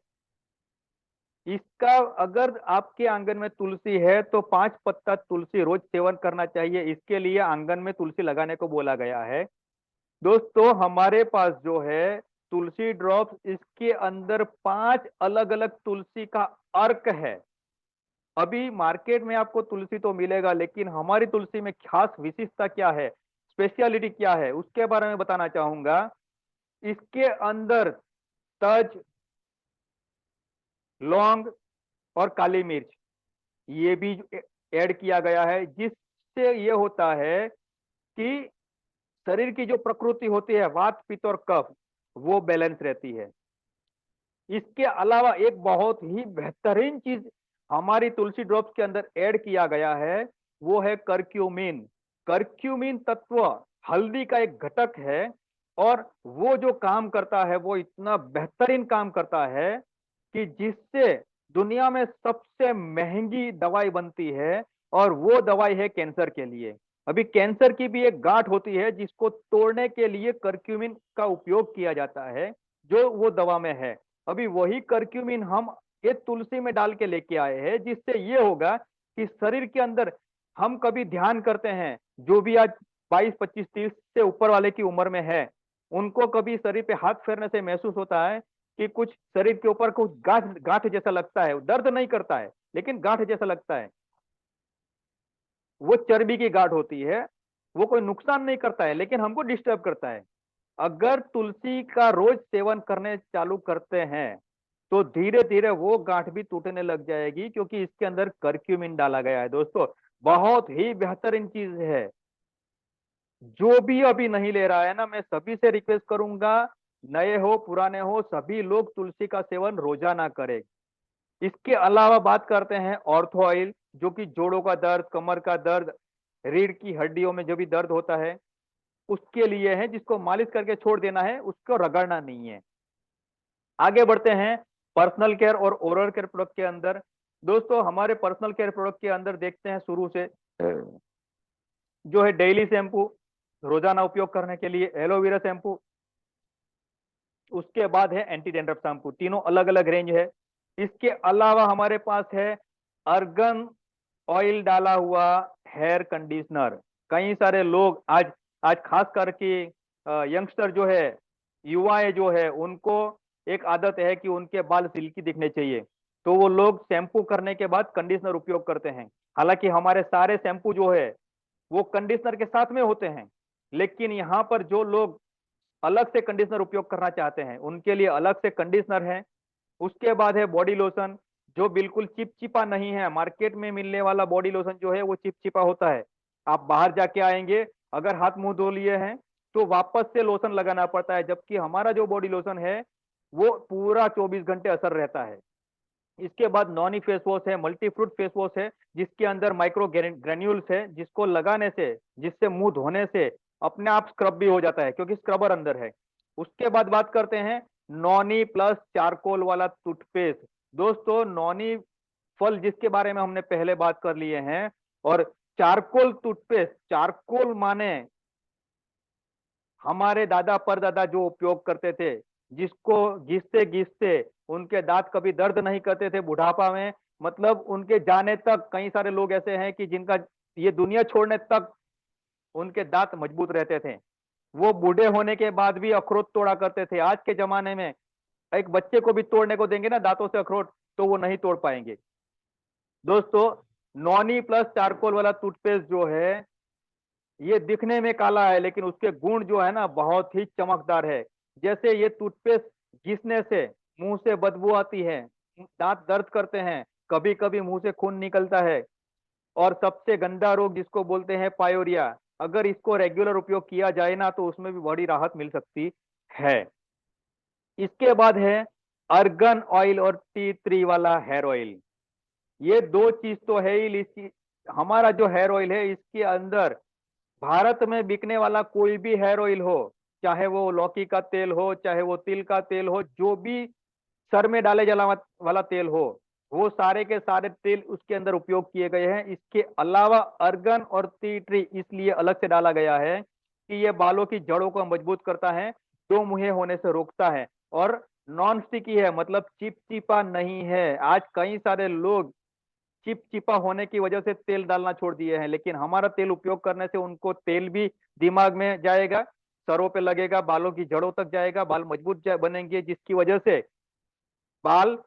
Speaker 1: इसका अगर आपके आंगन में तुलसी है तो 5 पत्ता तुलसी रोज सेवन करना चाहिए। इसके लिए आंगन में तुलसी लगाने को बोला गया है। दोस्तों, हमारे पास जो है तुलसी ड्रॉप्स, इसके अंदर 5 अलग अलग तुलसी का अर्क है। अभी मार्केट में आपको तुलसी तो मिलेगा, लेकिन हमारी तुलसी में खास विशेषता क्या है, स्पेशलिटी क्या है, उसके बारे में बताना चाहूंगा। इसके अंदर तज, लौंग और काली मिर्च, ये भी ऐड किया गया है, जिससे ये होता है कि शरीर की जो प्रकृति होती है, वात, पित्त और कफ, वो बैलेंस रहती है। इसके अलावा एक बहुत ही बेहतरीन चीज हमारी तुलसी ड्रॉप्स के अंदर ऐड किया गया है, वो है करक्यूमिन। करक्यूमिन तत्व हल्दी का एक घटक है, और वो जो काम करता है वो इतना बेहतरीन काम करता है कि जिससे दुनिया में सबसे महंगी दवाई बनती है, और वो दवाई है कैंसर के लिए। अभी कैंसर की भी एक गांठ होती है, जिसको तोड़ने के लिए करक्यूमिन का उपयोग किया जाता है, जो वो दवा में है। अभी वही करक्यूमिन हम ये तुलसी में डाल के लेके आए हैं, जिससे ये होगा कि शरीर के अंदर, हम कभी ध्यान करते हैं, जो भी आज 22, 25, 30 से ऊपर वाले की उम्र में है, उनको कभी शरीर पे हाथ फेरने से महसूस होता है कि कुछ शरीर के ऊपर कुछ गांठ गांठ जैसा लगता है। दर्द नहीं करता है, लेकिन गांठ जैसा लगता है। वो चर्बी की गांठ होती है। वो कोई नुकसान नहीं करता है, लेकिन हमको डिस्टर्ब करता है। अगर तुलसी का रोज सेवन करने चालू करते हैं तो धीरे धीरे वो गांठ भी टूटने लग जाएगी, क्योंकि इसके अंदर करक्यूमिन डाला गया है दोस्तों। बहुत ही बेहतरीन चीज है। जो भी अभी नहीं ले रहा है ना, मैं सभी से रिक्वेस्ट करूंगा, नए हो पुराने हो सभी लोग तुलसी का सेवन रोजाना करें। इसके अलावा बात करते हैं ऑर्थो ऑयल, जो कि जोड़ों का दर्द, कमर का दर्द, रीढ़ की हड्डियों में जो भी दर्द होता है उसके लिए है, जिसको मालिश करके छोड़ देना है, उसको रगड़ना नहीं है। आगे बढ़ते हैं पर्सनल केयर और ओरल केयर प्रोडक्ट के अंदर। दोस्तों हमारे पर्सनल केयर प्रोडक्ट के अंदर देखते हैं शुरू से जो है डेली शैम्पू, रोजाना उपयोग करने के लिए एलोवेरा शैम्पू, उसके बाद है एंटी डैंड्रफ शैम्पू, तीनों अलग अलग रेंज है। इसके अलावा हमारे पास है अर्गन ऑयल डाला हुआ हेयर कंडीशनर। कई सारे लोग आज आज खास करके यंगस्टर जो है, युवाएं जो है, उनको एक आदत है कि उनके बाल सिल्की दिखने चाहिए, तो वो लोग शैम्पू करने के बाद कंडीशनर उपयोग करते हैं। हालांकि हमारे सारे शैम्पू जो है वो कंडीशनर के साथ में होते हैं, लेकिन यहाँ पर जो लोग अलग से कंडीशनर उपयोग करना चाहते हैं उनके लिए अलग से कंडीशनर है। उसके बाद है बॉडी लोशन, जो बिल्कुल चिपचिपा नहीं है। मार्केट में मिलने वाला बॉडी लोशन जो है वो चिपचिपा होता है। आप बाहर जाके आएंगे, अगर हाथ मुंह धो लिए हैं तो वापस से लोशन लगाना पड़ता है, जबकि हमारा जो बॉडी लोशन है वो पूरा 24 घंटे असर रहता है। इसके बाद नॉनी फेस वॉश है, मल्टी फ्रूट फेस वॉश है, जिसके अंदर माइक्रो ग्रेन्यूल्स है, जिसको लगाने से, जिससे मुंह धोने से अपने आप स्क्रब भी हो जाता है, क्योंकि स्क्रबर अंदर है। उसके बाद बात करते हैं नॉनी प्लस चारकोल वाला टूथपेस्ट। दोस्तों नॉनी फल जिसके बारे में हमने पहले बात कर लिए हैं, और चारकोल टूथपेस्ट, चारकोल माने हमारे दादा परदादा जो उपयोग करते थे, जिसको घिसते घिसते उनके दांत कभी दर्द नहीं करते थे बुढ़ापा में। मतलब उनके जाने तक कई सारे लोग ऐसे हैं कि जिनका ये दुनिया छोड़ने तक उनके दांत मजबूत रहते थे। वो बूढ़े होने के बाद भी अखरोट तोड़ा करते थे। आज के जमाने में एक बच्चे को भी तोड़ने को देंगे ना दांतों से अखरोट, तो वो नहीं तोड़ पाएंगे। दोस्तों नॉनी प्लस चारकोल वाला टूथपेस्ट जो है, ये दिखने में काला है लेकिन उसके गुण जो है ना बहुत ही चमकदार है। जैसे ये टूथपेस्ट घिसने से मुंह से बदबू आती है, दांत दर्द करते हैं, कभी कभी मुंह से खून निकलता है, और सबसे गंदा रोग जिसको बोलते हैं पायोरिया, अगर इसको रेगुलर उपयोग किया जाए ना तो उसमें भी बड़ी राहत मिल सकती है। इसके बाद है अर्गन ऑयल और टी ट्री वाला हेयर ऑयल। ये दो चीज तो है ही। हमारा जो हेयर ऑयल है इसके अंदर भारत में बिकने वाला कोई भी हेयर ऑयल हो, चाहे वो लौकी का तेल हो, चाहे वो तिल का तेल हो, जो भी सर में डाले जला वाला तेल हो, वो सारे के सारे तेल उसके अंदर उपयोग किए गए हैं। इसके अलावा अर्गन और टी ट्री इसलिए अलग से डाला गया है कि ये बालों की जड़ों को मजबूत करता है, दो मुहे होने से रोकता है, और नॉन स्टिकी है, मतलब चिपचिपा नहीं है। आज कई सारे लोग चिपचिपा होने की वजह से तेल डालना छोड़ दिए हैं, लेकिन हमारा तेल उपयोग करने से उनको तेल भी दिमाग में जाएगा, सरों पे लगेगा, बालों की जड़ों तक जाएगा, बाल मजबूत बनेंगे, जिसकी वजह से बाल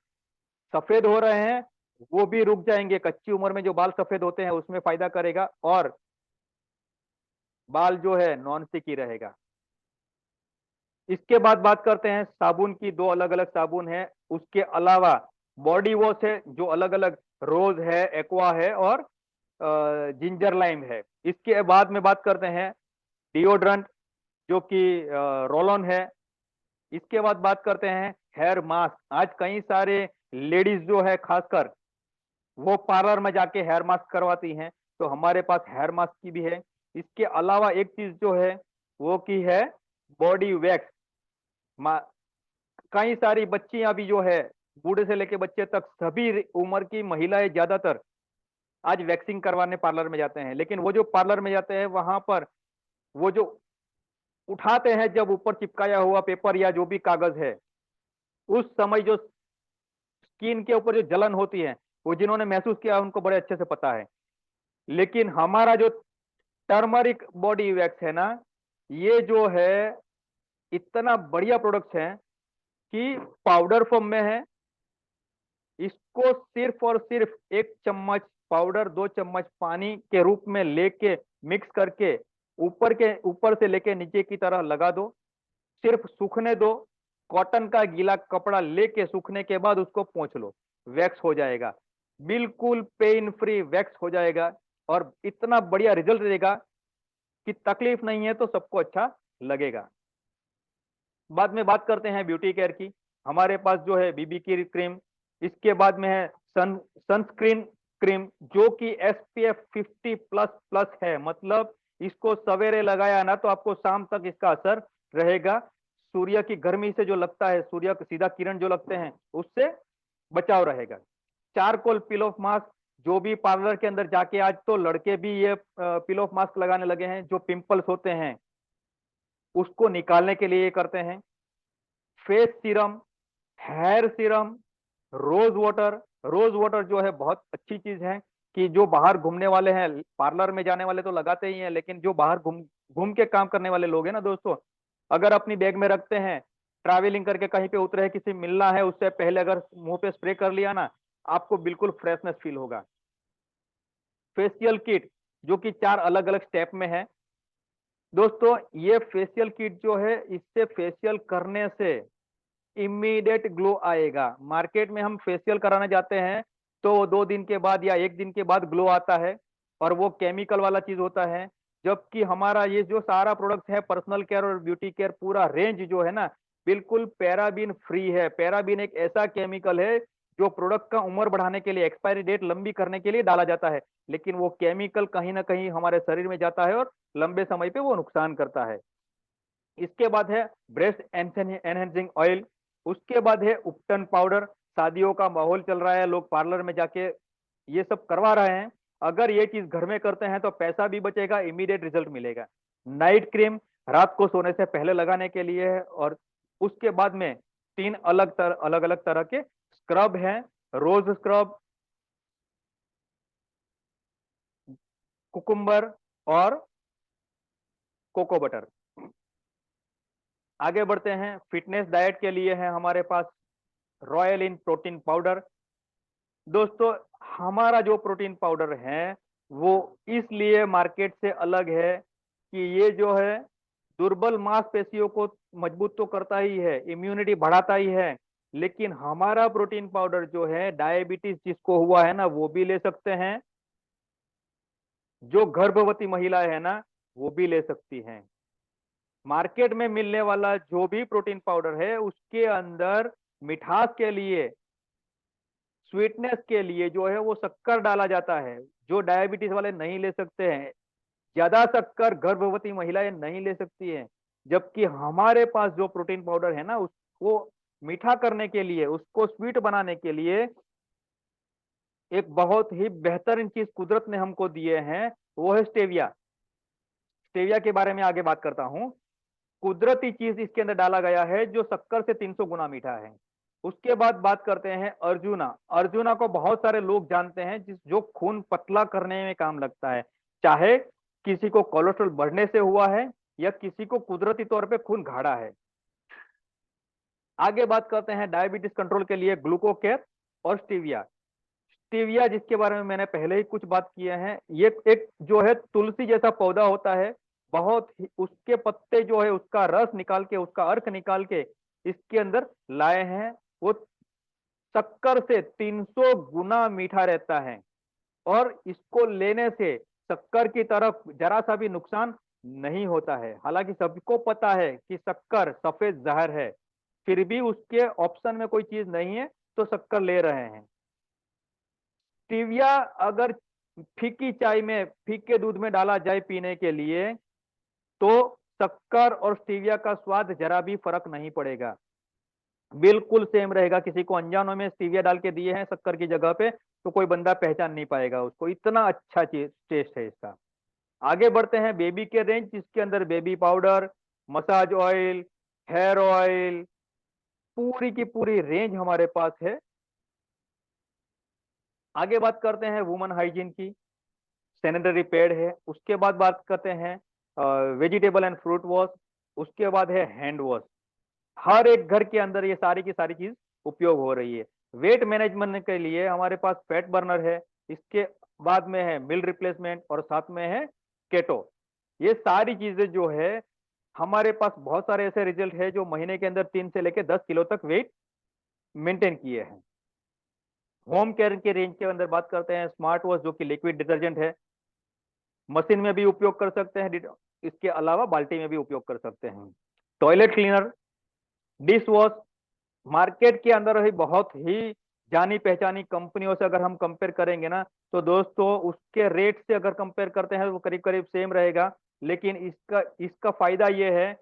Speaker 1: सफेद हो रहे हैं वो भी रुक जाएंगे। कच्ची उम्र में जो बाल सफेद होते हैं उसमें फायदा करेगा, और बाल जो है नॉन स्टिकी रहेगा। इसके बाद बात करते हैं साबुन की। दो अलग अलग साबुन है। उसके अलावा बॉडी वॉश है जो अलग अलग, रोज है, एक्वा है, और जिंजर लाइम है। इसके बाद में बात करते हैं डिओड्रेंट, जो कि रोल ऑन है। इसके बाद बात करते हैं हेयर मास्क। आज कई सारे लेडीज जो है खासकर वो पार्लर में जाके हेयर मास्क करवाती हैं, तो हमारे पास हेयर मास्क की भी है। इसके अलावा एक चीज जो है वो की है बॉडी वैक्स। कई सारी बच्चियां भी जो है, बूढ़े से लेके बच्चे तक सभी उम्र की महिलाएं ज्यादातर आज वैक्सिंग करवाने पार्लर में जाते हैं। लेकिन वो जो पार्लर में जाते हैं वहां पर वो जो उठाते हैं, जब ऊपर चिपकाया हुआ पेपर या जो भी कागज है, उस समय जो स्किन के ऊपर जो जलन होती है, वो जिन्होंने महसूस किया उनको बड़े अच्छे से पता है। लेकिन हमारा जो टर्मरिक बॉडी वैक्स है ना, ये जो है इतना बढ़िया प्रोडक्ट है कि पाउडर फॉर्म में है। इसको सिर्फ और सिर्फ 1 चम्मच पाउडर 2 चम्मच पानी के रूप में लेके मिक्स करके ऊपर से लेके नीचे की तरह लगा दो, सिर्फ सूखने दो। कॉटन का गीला कपड़ा लेके सूखने के बाद उसको पोंछ लो, वैक्स हो जाएगा, बिल्कुल पेन फ्री वैक्स हो जाएगा। और इतना बढ़िया रिजल्ट देगा कि तकलीफ नहीं है तो सबको अच्छा लगेगा। बाद में बात करते हैं ब्यूटी केयर की। हमारे पास जो है बीबी की क्रीम, इसके बाद में है सनस्क्रीन क्रीम, जो कि एसपीएफ 50 प्लस प्लस है। मतलब इसको सवेरे लगाया ना तो आपको शाम तक इसका असर रहेगा। सूर्य की गर्मी से जो लगता है, सूर्य का सीधा किरण जो लगते हैं, उससे बचाव रहेगा। चारकोल पील ऑफ मास्क, जो भी पार्लर के अंदर जाके, आज तो लड़के भी ये पील ऑफ मास्क लगाने लगे हैं, जो पिंपल्स होते हैं उसको निकालने के लिए ये करते हैं। Face serum, hair serum, rose water. Rose water जो है बहुत अच्छी चीज है, कि जो बाहर घूमने वाले हैं, पार्लर में जाने वाले तो लगाते ही हैं, लेकिन जो बाहर घूम घूम के काम करने वाले लोग हैं ना दोस्तों, अगर अपनी बैग में रखते हैं, ट्रैवलिंग करके कहीं पे उतरे हैं, किसी मिलना है, उससे पहले अगर मुंह पे स्प्रे कर लिया ना, आपको बिल्कुल फ्रेशनेस फील होगा। फेशियल किट, जो कि 4 अलग अलग स्टेप में है दोस्तों। ये फेशियल किट जो है, इससे फेशियल करने से इमीडिएट ग्लो आएगा। मार्केट में हम फेशियल कराने जाते हैं तो 2 दिन के बाद या 1 दिन के बाद ग्लो आता है, और वो केमिकल वाला चीज होता है। जबकि हमारा ये जो सारा प्रोडक्ट है, पर्सनल केयर और ब्यूटी केयर, पूरा रेंज जो है ना, बिल्कुल पैराबीन फ्री है। पैराबीन एक ऐसा केमिकल है जो प्रोडक्ट का उम्र बढ़ाने के लिए, एक्सपायरी डेट लंबी करने के लिए डाला जाता है, लेकिन वो केमिकल कहीं ना कहीं हमारे शरीर में जाता है और लंबे समय पे वो नुकसान करता है। इसके बाद है ब्रेस्ट एनहेंसिंग ऑयल। उसके बाद है उपटन पाउडर। शादियों का माहौल चल रहा है, लोग पार्लर में जाके ये सब करवा रहे हैं। अगर ये चीज घर में करते हैं तो पैसा भी बचेगा, इमीडिएट रिजल्ट मिलेगा। नाइट क्रीम, रात को सोने से पहले लगाने के लिए है। और उसके बाद में 3 अलग अलग तरह के स्क्रब हैं। रोज स्क्रब, कुकुम्बर और कोको बटर। आगे बढ़ते हैं, फिटनेस डाइट के लिए है हमारे पास रॉयल इन प्रोटीन पाउडर। दोस्तों, हमारा जो प्रोटीन पाउडर है वो इसलिए मार्केट से अलग है कि ये जो है दुर्बल मांसपेशियों को मजबूत तो करता ही है, इम्यूनिटी बढ़ाता ही है, लेकिन हमारा प्रोटीन पाउडर जो है, डायबिटीज जिसको हुआ है ना वो भी ले सकते हैं, जो गर्भवती महिलाएं है ना वो भी ले सकती हैं। मार्केट में मिलने वाला जो भी प्रोटीन पाउडर है, उसके अंदर मिठास के लिए, स्वीटनेस के लिए जो है वो शक्कर डाला जाता है, जो डायबिटीज वाले नहीं ले सकते हैं। ज्यादा शक्कर गर्भवती महिलाएं नहीं ले सकती हैं। जबकि हमारे पास जो प्रोटीन पाउडर है ना, उसको मीठा करने के लिए, उसको स्वीट बनाने के लिए एक बहुत ही बेहतरीन चीज कुदरत ने हमको दिए हैं, वो है स्टेविया। स्टेविया के बारे में आगे बात करता हूँ। कुदरती चीज इसके अंदर डाला गया है जो शक्कर से 300 गुना मीठा है। उसके बाद बात करते हैं अर्जुना। अर्जुना को बहुत सारे लोग जानते हैं, जो खून पतला करने में काम लगता है, चाहे किसी को कोलेस्ट्रॉल बढ़ने से हुआ है या किसी को कुदरती तौर पे खून गाढ़ा है। आगे बात करते हैं डायबिटीज कंट्रोल के लिए ग्लूकोकेयर और स्टीविया। स्टीविया जिसके बारे में मैंने पहले ही कुछ बात किए हैं, ये एक जो है तुलसी जैसा पौधा होता है। बहुत ही उसके पत्ते जो है, उसका रस निकाल के, उसका अर्क निकाल के इसके अंदर लाए हैं। वो शक्कर से 300 गुना मीठा रहता है, और इसको लेने से शक्कर की तरफ जरा सा भी नुकसान नहीं होता है। हालांकि सबको पता है कि शक्कर सफेद जहर है, फिर भी उसके ऑप्शन में कोई चीज नहीं है तो शक्कर ले रहे हैं। स्टीविया अगर फीकी चाय में, फीके दूध में डाला जाए पीने के लिए, तो शक्कर और स्टीविया का स्वाद जरा भी फर्क नहीं पड़ेगा, बिल्कुल सेम रहेगा। किसी को अनजानों में स्टीविया डाल के दिए हैं शक्कर की जगह पे, तो कोई बंदा पहचान नहीं पाएगा उसको, इतना अच्छा चीज टेस्ट है इसका। आगे बढ़ते हैं बेबी के रेंज, जिसके अंदर baby powder, massage oil, hair oil, पूरी की पूरी रेंज हमारे पास है। आगे बात करते हैं वुमन हाइजीन की, सैनिटरी पैड है। उसके बाद बात करते हैं वेजिटेबल एंड फ्रूट वॉश। उसके बाद है हैंड वॉश। हर एक घर के अंदर ये सारी की सारी चीज उपयोग हो रही है। वेट मैनेजमेंट के लिए हमारे पास फैट बर्नर है। इसके बाद में है मील रिप्लेसमेंट, और साथ में है केटो। ये सारी चीजें जो है, हमारे पास बहुत सारे ऐसे रिजल्ट है जो महीने के अंदर 3 से लेकर 10 किलो तक वेट मेंटेन किए हैं। होम केयर के रेंज के अंदर बात करते हैं, स्मार्ट वॉश जो कि लिक्विड डिटर्जेंट है, मशीन में भी उपयोग कर सकते हैं, इसके अलावा बाल्टी में भी उपयोग कर सकते हैं। Toilet cleaner, dish wash, market के अंदर ही बहुत ही जानी पहचानी कंपनियों से अगर हम कंपेयर करेंगे ना, तो दोस्तों उसके रेट से अगर कंपेयर करते हैं तो करीब करीब सेम रहेगा। लेकिन इसका इसका फायदा ये है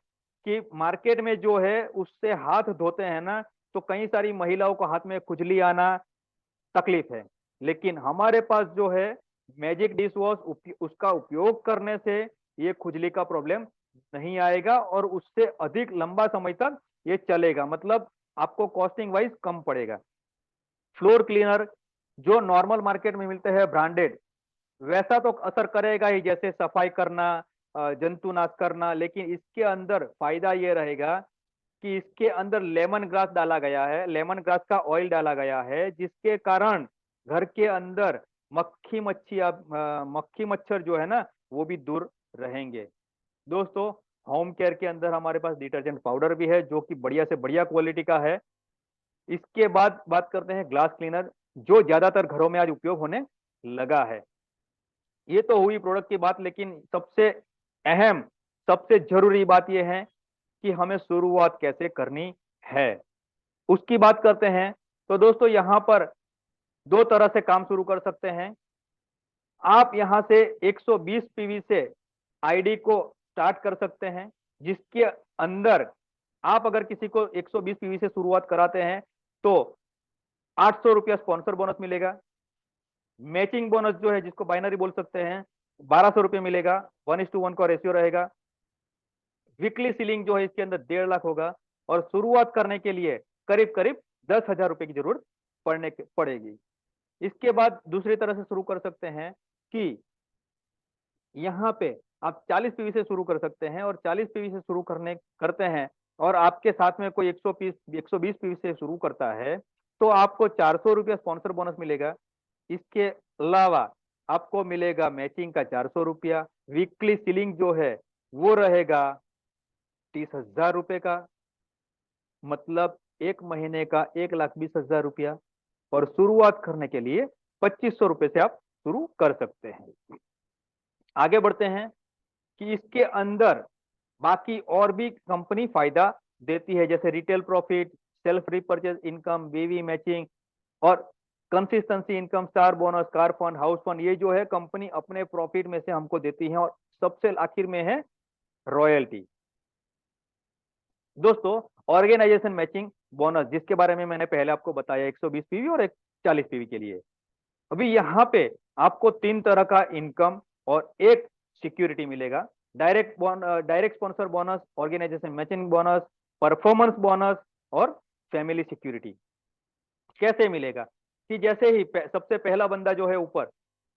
Speaker 1: कि मार्केट में जो है उससे हाथ धोते हैं ना, तो कई सारी महिलाओं को हाथ में खुजली आना तकलीफ है। लेकिन हमारे पास जो है मैजिक डिश वॉश, उसका उपयोग करने से ये खुजली का प्रॉब्लम नहीं आएगा और उससे अधिक लंबा समय तक ये चलेगा, मतलब आपको कॉस्टिंग वाइज कम पड़ेगा। फ्लोर क्लीनर जो नॉर्मल मार्केट में मिलते हैं ब्रांडेड, वैसा तो असर करेगा ही, जैसे सफाई करना, जंतुनाश करना, लेकिन इसके अंदर फायदा ये रहेगा कि इसके अंदर लेमन ग्रास डाला गया है, लेमन ग्रास का ऑयल डाला गया है, जिसके कारण घर के अंदर मक्खी मच्छर जो है ना वो भी दूर रहेंगे। दोस्तों, होम केयर के अंदर हमारे पास डिटर्जेंट पाउडर भी है जो कि बढ़िया से बढ़िया क्वालिटी का है। इसके बाद बात करते हैं ग्लास क्लीनर, जो ज्यादातर घरों में आज उपयोग होने लगा है। ये तो हुई प्रोडक्ट की बात, लेकिन सबसे अहम, सबसे जरूरी बात यह है कि हमें शुरुआत कैसे करनी है, उसकी बात करते हैं। तो दोस्तों, यहाँ पर दो तरह से काम शुरू कर सकते हैं। आप यहाँ से 120 पीवी से आईडी को स्टार्ट कर सकते हैं, जिसके अंदर आप अगर किसी को 120 पीवी से शुरुआत कराते हैं तो 800 रुपया स्पॉन्सर बोनस मिलेगा। मैचिंग बोनस जो है, जिसको बाइनरी बोल सकते हैं, 1200 रुपये मिलेगा, 1:1 का रेशियो रहेगा। वीकली सीलिंग जो है इसके अंदर 1.5 लाख होगा, और शुरुआत करने के लिए करीब करीब 10,000 रुपए की जरूरत पड़ेगी। इसके बाद दूसरी तरह से शुरू कर सकते हैं कि यहाँ पे आप 40 पीवी से शुरू कर सकते हैं, और 40 पीवी से शुरू करते हैं और आपके साथ में कोई 120 पीवी से शुरू करता है, तो आपको 400 रुपया स्पॉन्सर बोनस मिलेगा। इसके अलावा आपको मिलेगा मैचिंग का 400 रुपया, वीकली सीलिंग जो है वो रहेगा 30,000 रुपए का, मतलब एक महीने का 1,20,000 रुपया। और शुरुआत करने के लिए 2,500 रुपए से आप शुरू कर सकते हैं। आगे बढ़ते हैं कि इसके अंदर बाकी और भी कंपनी फायदा देती है, जैसे retail profit, self repurchase income, बीवी मैचिंग और consistency income, star bonus, car fund, house fund. ये जो है कंपनी अपने प्रॉफिट में से हमको देती है, और सबसे आखिर में है रॉयल्टी। दोस्तों, ऑर्गेनाइजेशन मैचिंग बोनस, जिसके बारे में मैंने पहले आपको बताया, 120 पीवी और 40 पीवी के लिए। अभी यहाँ पे आपको 3 तरह का इनकम और एक सिक्योरिटी मिलेगा। Direct sponsor bonus, organization matching bonus, performance bonus और फैमिली सिक्योरिटी। कैसे मिलेगा कि जैसे ही सबसे पहला बंदा जो है ऊपर,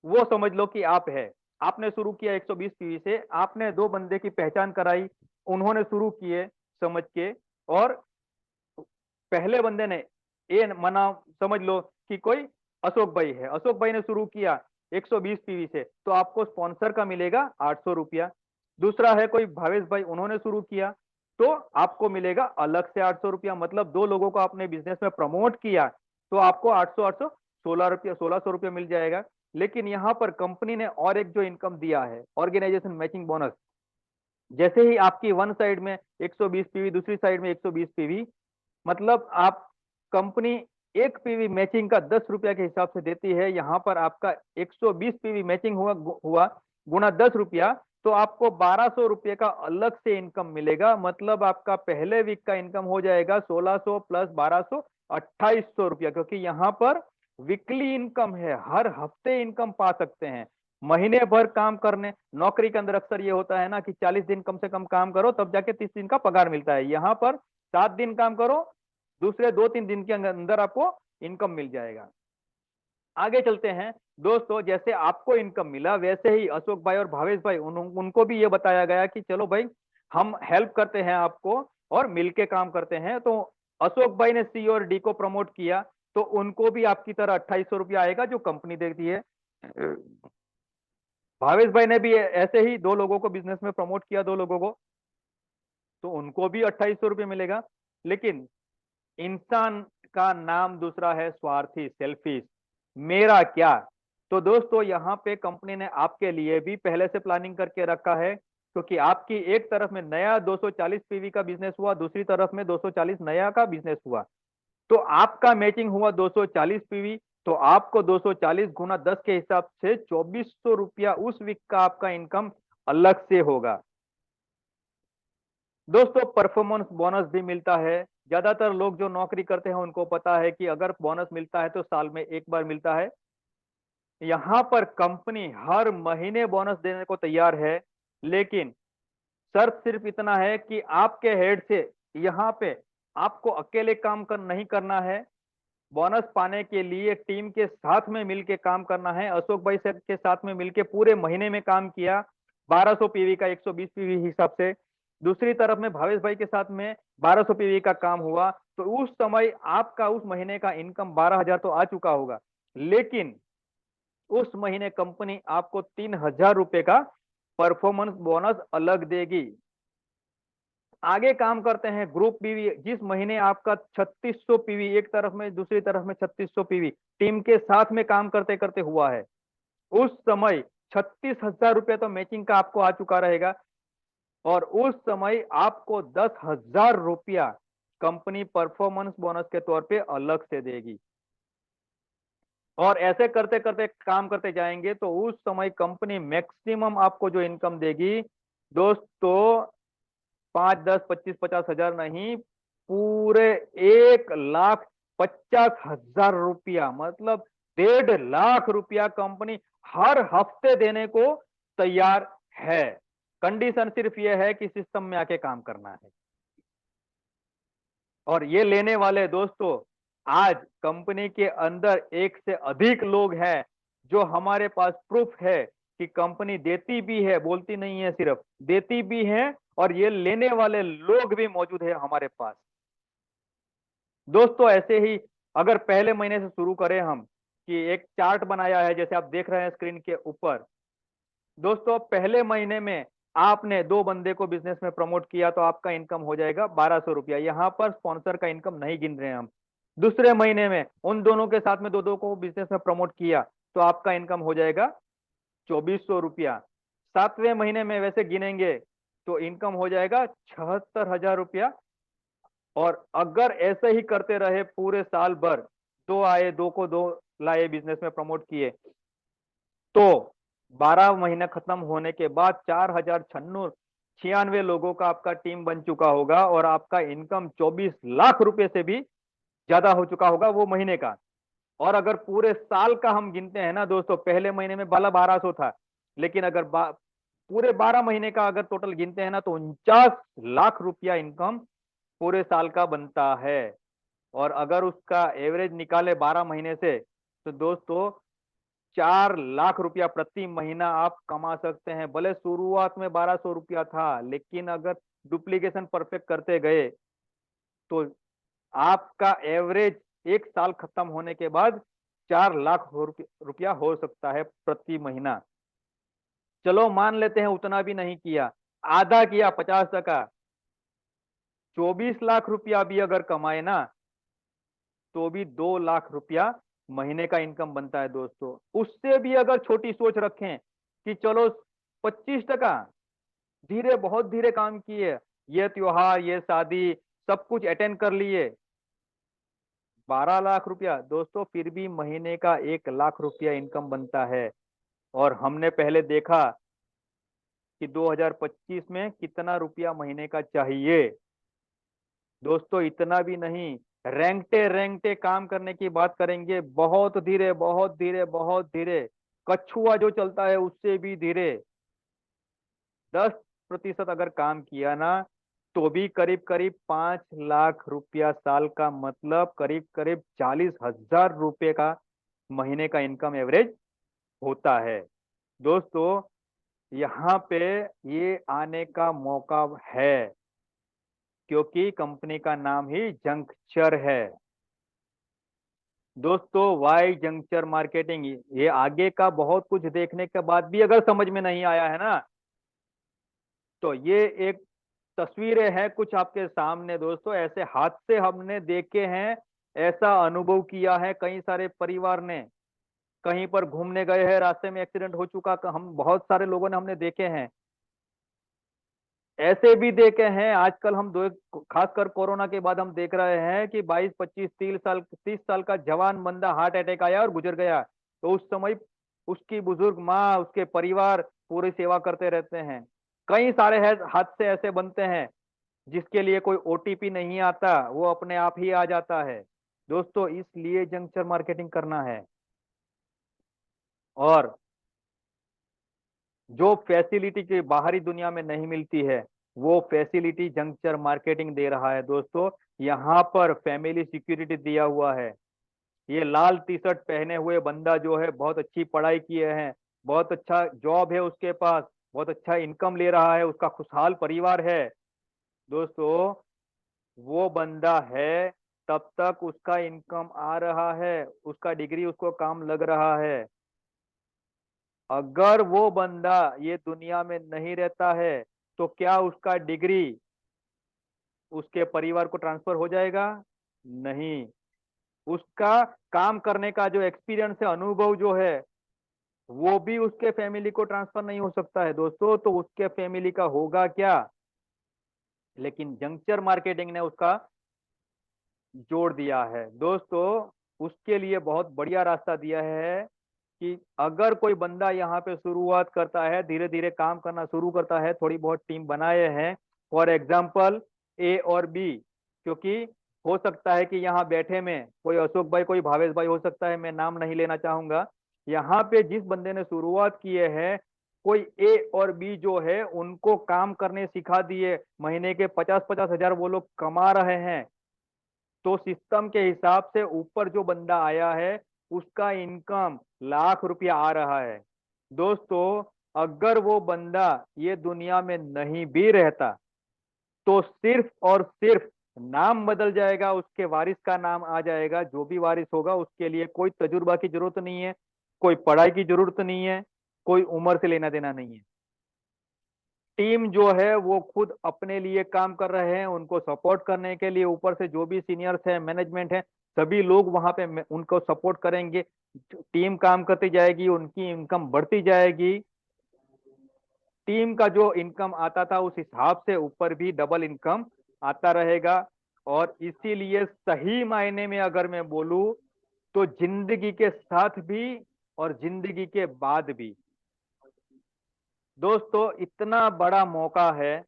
Speaker 1: वो समझ लो कि आप है, आपने शुरू किया 120 पीवी से, आपने 2 बंदे की पहचान कराई, उन्होंने शुरू किए समझ के, और पहले बंदे ने ये मना, समझ लो कि कोई अशोक भाई है, अशोक भाई ने शुरू किया 120 पीवी से, तो आपको स्पॉन्सर का मिलेगा 800 रुपया। दूसरा है कोई भावेश भाई, उन्होंने शुरू किया, तो आपको मिलेगा अलग से 800 रुपया। मतलब 2 लोगों को आपने बिजनेस में प्रमोट किया, तो आपको 800 16 रुपया, 1600 रुपया मिल जाएगा। लेकिन यहाँ पर कंपनी ने और एक जो इनकम दिया है, ऑर्गेनाइजेशन मैचिंग बोनस, जैसे ही आपकी वन साइड में 120 पीवी, दूसरी साइड में 120 पीवी, मतलब आप कंपनी एक पीवी मैचिंग का 10 रुपया के हिसाब से देती है। यहाँ पर आपका 120 पीवी मैचिंग हुआ गुना 10 रुपया, तो आपको 1,200 रुपये का अलग से इनकम मिलेगा। मतलब आपका पहले वीक का इनकम हो जाएगा 1,600 प्लस 1,200, 2,800 रुपया, क्योंकि यहाँ पर वीकली इनकम है, हर हफ्ते इनकम पा सकते हैं। महीने भर काम करने, नौकरी के अंदर अक्सर ये होता है ना कि 40 दिन कम से कम काम करो तब जाके 30 दिन का पगार मिलता है। यहाँ पर 7 दिन काम करो, दूसरे 2-3 दिन के अंदर आपको इनकम मिल जाएगा। आगे चलते हैं दोस्तों, जैसे आपको इनकम मिला, वैसे ही अशोक भाई और भावेश भाई, उनको भी ये बताया गया कि चलो भाई हम हेल्प करते हैं आपको और मिलके काम करते हैं। तो अशोक भाई ने सी और डी को प्रमोट किया, तो उनको भी आपकी तरह 2,800 रुपया आएगा जो कंपनी देती है। भावेश भाई ने भी ऐसे ही 2 लोगों को बिजनेस में प्रमोट किया, 2 लोगों को, तो उनको भी 2800 रुपये मिलेगा। लेकिन इंसान का नाम दूसरा है, स्वार्थी, सेल्फिश, मेरा क्या। तो दोस्तों यहाँ पे कंपनी ने आपके लिए भी पहले से प्लानिंग करके रखा है, क्योंकि आपकी एक तरफ में नया 240 पीवी का बिजनेस हुआ, दूसरी तरफ में 240 नया का बिजनेस हुआ, तो आपका मैचिंग हुआ 240 पीवी। तो आपको 240 गुना 10 के हिसाब से 2400 रुपया उस वीक का आपका इनकम अलग से होगा। दोस्तों परफॉर्मेंस बोनस भी मिलता है। ज्यादातर लोग जो नौकरी करते हैं उनको पता है कि अगर बोनस मिलता है तो साल में एक बार मिलता है। यहाँ पर कंपनी हर महीने बोनस देने को तैयार है, लेकिन शर्त सिर्फ इतना है कि आपके हेड से यहाँ पे आपको अकेले काम कर नहीं करना है। बोनस पाने के लिए टीम के साथ में मिलके काम करना है। अशोक भाई से के साथ में मिलके पूरे महीने में काम किया 1200 पीवी का 120 पीवी हिसाब से। दूसरी तरफ में भावेश भाई के साथ में 1200 पीवी का काम हुआ, तो उस समय आपका उस महीने का इनकम 12,000 तो आ चुका होगा, लेकिन उस महीने कंपनी आपको 3,000 रुपए का परफॉर्मेंस बोनस अलग देगी। आगे काम करते हैं ग्रुप पीवी। जिस महीने आपका 3600 पीवी एक तरफ में, दूसरी तरफ में 3600 पीवी टीम के साथ में काम करते करते हुआ है, उस समय 36,000 रुपये तो मैचिंग का आपको आ चुका रहेगा, और उस समय आपको 10,000 रुपया कंपनी परफॉर्मेंस बोनस के तौर पे अलग से देगी। और ऐसे करते करते काम करते जाएंगे तो उस समय कंपनी मैक्सिमम आपको जो इनकम देगी दोस्तों, 5, 10, 25, 50 हजार नहीं, पूरे 1,50,000 रुपया, मतलब 1.5 लाख रुपया कंपनी हर हफ्ते देने को तैयार है। कंडीशन सिर्फ यह है कि सिस्टम में आके काम करना है। और ये लेने वाले दोस्तों, आज कंपनी के अंदर एक से अधिक लोग हैं, जो हमारे पास प्रूफ है कि कंपनी देती भी है, बोलती नहीं है, सिर्फ देती भी है, और ये लेने वाले लोग भी मौजूद है हमारे पास। दोस्तों ऐसे ही अगर पहले महीने से शुरू करें हम, कि एक चार्ट बनाया है जैसे आप देख रहे हैं स्क्रीन के ऊपर। दोस्तों पहले महीने में आपने 2 बंदे को बिजनेस में प्रमोट किया तो आपका इनकम हो जाएगा 1200 रुपया। यहाँ पर स्पॉन्सर का इनकम नहीं गिन रहे हैं हम। दूसरे महीने में उन दोनों के साथ में दो दो को बिजनेस में प्रमोट किया तो आपका इनकम हो जाएगा 2400 रुपया। 7वें महीने में वैसे गिनेंगे तो इनकम हो जाएगा 76,000 रुपया। और अगर ऐसे ही करते रहे पूरे साल भर, 2 आए, 2 को 2 लाए, बिजनेस में प्रमोट किए, तो 12 महीना खत्म होने के बाद 4,096 लोगों का आपका टीम बन चुका होगा, और आपका इनकम 24 लाख रुपए से भी ज्यादा हो चुका होगा वो महीने का। और अगर पूरे साल का हम गिनते हैं ना दोस्तों, पहले महीने में 1200 था, लेकिन अगर पूरे 12 महीने का अगर टोटल गिनते हैं ना तो 49 लाख रुपया इनकम पूरे साल का बनता है। और अगर उसका एवरेज निकाले 12 महीने से, तो दोस्तों 4 लाख रुपया प्रति महीना आप कमा सकते हैं। भले शुरुआत में 1200 रुपया था, लेकिन अगर डुप्लीकेशन परफेक्ट करते गए तो आपका एवरेज एक साल खत्म होने के बाद 4 लाख रुपया हो सकता है प्रति महीना। चलो मान लेते हैं उतना भी नहीं किया, आधा किया, 50%, 24 लाख रुपया भी अगर कमाए ना, तो भी 2 लाख रुपया महीने का इनकम बनता है दोस्तों। उससे भी अगर छोटी सोच रखें कि चलो 25%, धीरे, बहुत धीरे काम किए, ये त्योहार, ये शादी, सब कुछ अटेंड कर लिए, 12 लाख रुपया दोस्तों, फिर भी महीने का 1 लाख रुपया इनकम बनता है। और हमने पहले देखा कि 2025 में कितना रुपया महीने का चाहिए। दोस्तों इतना भी नहीं, रेंगते रेंगते काम करने की बात करेंगे, बहुत धीरे, बहुत धीरे, बहुत धीरे, कछुआ जो चलता है उससे भी धीरे, 10% अगर काम किया ना, तो भी करीब करीब 5 लाख रुपया साल का, मतलब करीब करीब 40,000 रुपये का महीने का इनकम एवरेज होता है। दोस्तों यहाँ पे ये आने का मौका है, क्योंकि कंपनी का नाम ही जंक्चर है। दोस्तों वाई जंक्चर मार्केटिंग, ये आगे का बहुत कुछ देखने के बाद भी अगर समझ में नहीं आया है ना, तो ये एक तस्वीरें हैं कुछ आपके सामने दोस्तों, ऐसे हाथ से हमने देखे हैं, ऐसा अनुभव किया है। कई सारे परिवार ने कहीं पर घूमने गए हैं, रास्ते में एक्सीडेंट हो चुका, हम बहुत सारे लोगों ने हमने देखे हैं, ऐसे भी देखे हैं। आजकल हम दो, खासकर कोरोना के बाद हम देख रहे हैं कि 22 25 30 साल का जवान बंदा हार्ट अटैक आया और गुजर गया। तो उस समय उसकी बुजुर्ग माँ, उसके परिवार पूरी सेवा करते रहते हैं। कई सारे हादसे ऐसे बनते हैं जिसके लिए कोई ओटीपी नहीं आता, वो अपने आप ही आ जाता है। दोस्तों इसलिए जंक्चर मार्केटिंग करना है। और जो फैसिलिटी की बाहरी दुनिया में नहीं मिलती है, वो फैसिलिटी जंक्चर मार्केटिंग दे रहा है दोस्तों। यहाँ पर फैमिली सिक्योरिटी दिया हुआ है। ये लाल टी शर्ट पहने हुए बंदा जो है, बहुत अच्छी पढ़ाई किए हैं, बहुत अच्छा जॉब है उसके पास, बहुत अच्छा इनकम ले रहा है, उसका खुशहाल परिवार है। दोस्तों वो बंदा है, तब तक उसका इनकम आ रहा है, उसका डिग्री उसको काम लग रहा है। अगर वो बंदा ये दुनिया में नहीं रहता है, तो क्या उसका डिग्री उसके परिवार को ट्रांसफर हो जाएगा? नहीं। उसका काम करने का जो एक्सपीरियंस है, अनुभव जो है, वो भी उसके फैमिली को ट्रांसफर नहीं हो सकता है दोस्तों। तो उसके फैमिली का होगा क्या? लेकिन जंक्चर मार्केटिंग ने उसका जोड़ दिया है दोस्तों। उसके लिए बहुत बढ़िया रास्ता दिया है कि अगर कोई बंदा यहाँ पे शुरुआत करता है, धीरे धीरे काम करना शुरू करता है, थोड़ी बहुत टीम बनाए हैं, फॉर एग्जाम्पल ए और बी, क्योंकि हो सकता है कि यहाँ बैठे में कोई अशोक भाई, कोई भावेश भाई हो सकता है, मैं नाम नहीं लेना चाहूंगा। यहाँ पे जिस बंदे ने शुरुआत किए हैं, कोई ए और बी जो है उनको काम करने सिखा दिए, महीने के 50-50 हजार वो लोग कमा रहे हैं। तो सिस्टम के हिसाब से ऊपर जो बंदा आया है, उसका इनकम लाख रुपया आ रहा है। दोस्तों अगर वो बंदा ये दुनिया में नहीं भी रहता, तो सिर्फ और सिर्फ नाम बदल जाएगा, उसके वारिस का नाम आ जाएगा। जो भी वारिस होगा उसके लिए कोई तजुर्बा की जरूरत नहीं है, कोई पढ़ाई की जरूरत नहीं है, कोई उम्र से लेना देना नहीं है। टीम जो है वो खुद अपने लिए काम कर रहे हैं, उनको सपोर्ट करने के लिए ऊपर से जो भी सीनियर्स है, मैनेजमेंट है, सभी लोग वहां पे उनको सपोर्ट करेंगे। टीम काम करती जाएगी, उनकी इनकम बढ़ती जाएगी। टीम का जो इनकम आता था उस हिसाब से ऊपर भी डबल इनकम आता रहेगा। और इसीलिए सही मायने में अगर मैं बोलूं, तो जिंदगी के साथ भी और जिंदगी के बाद भी दोस्तों इतना बड़ा मौका है,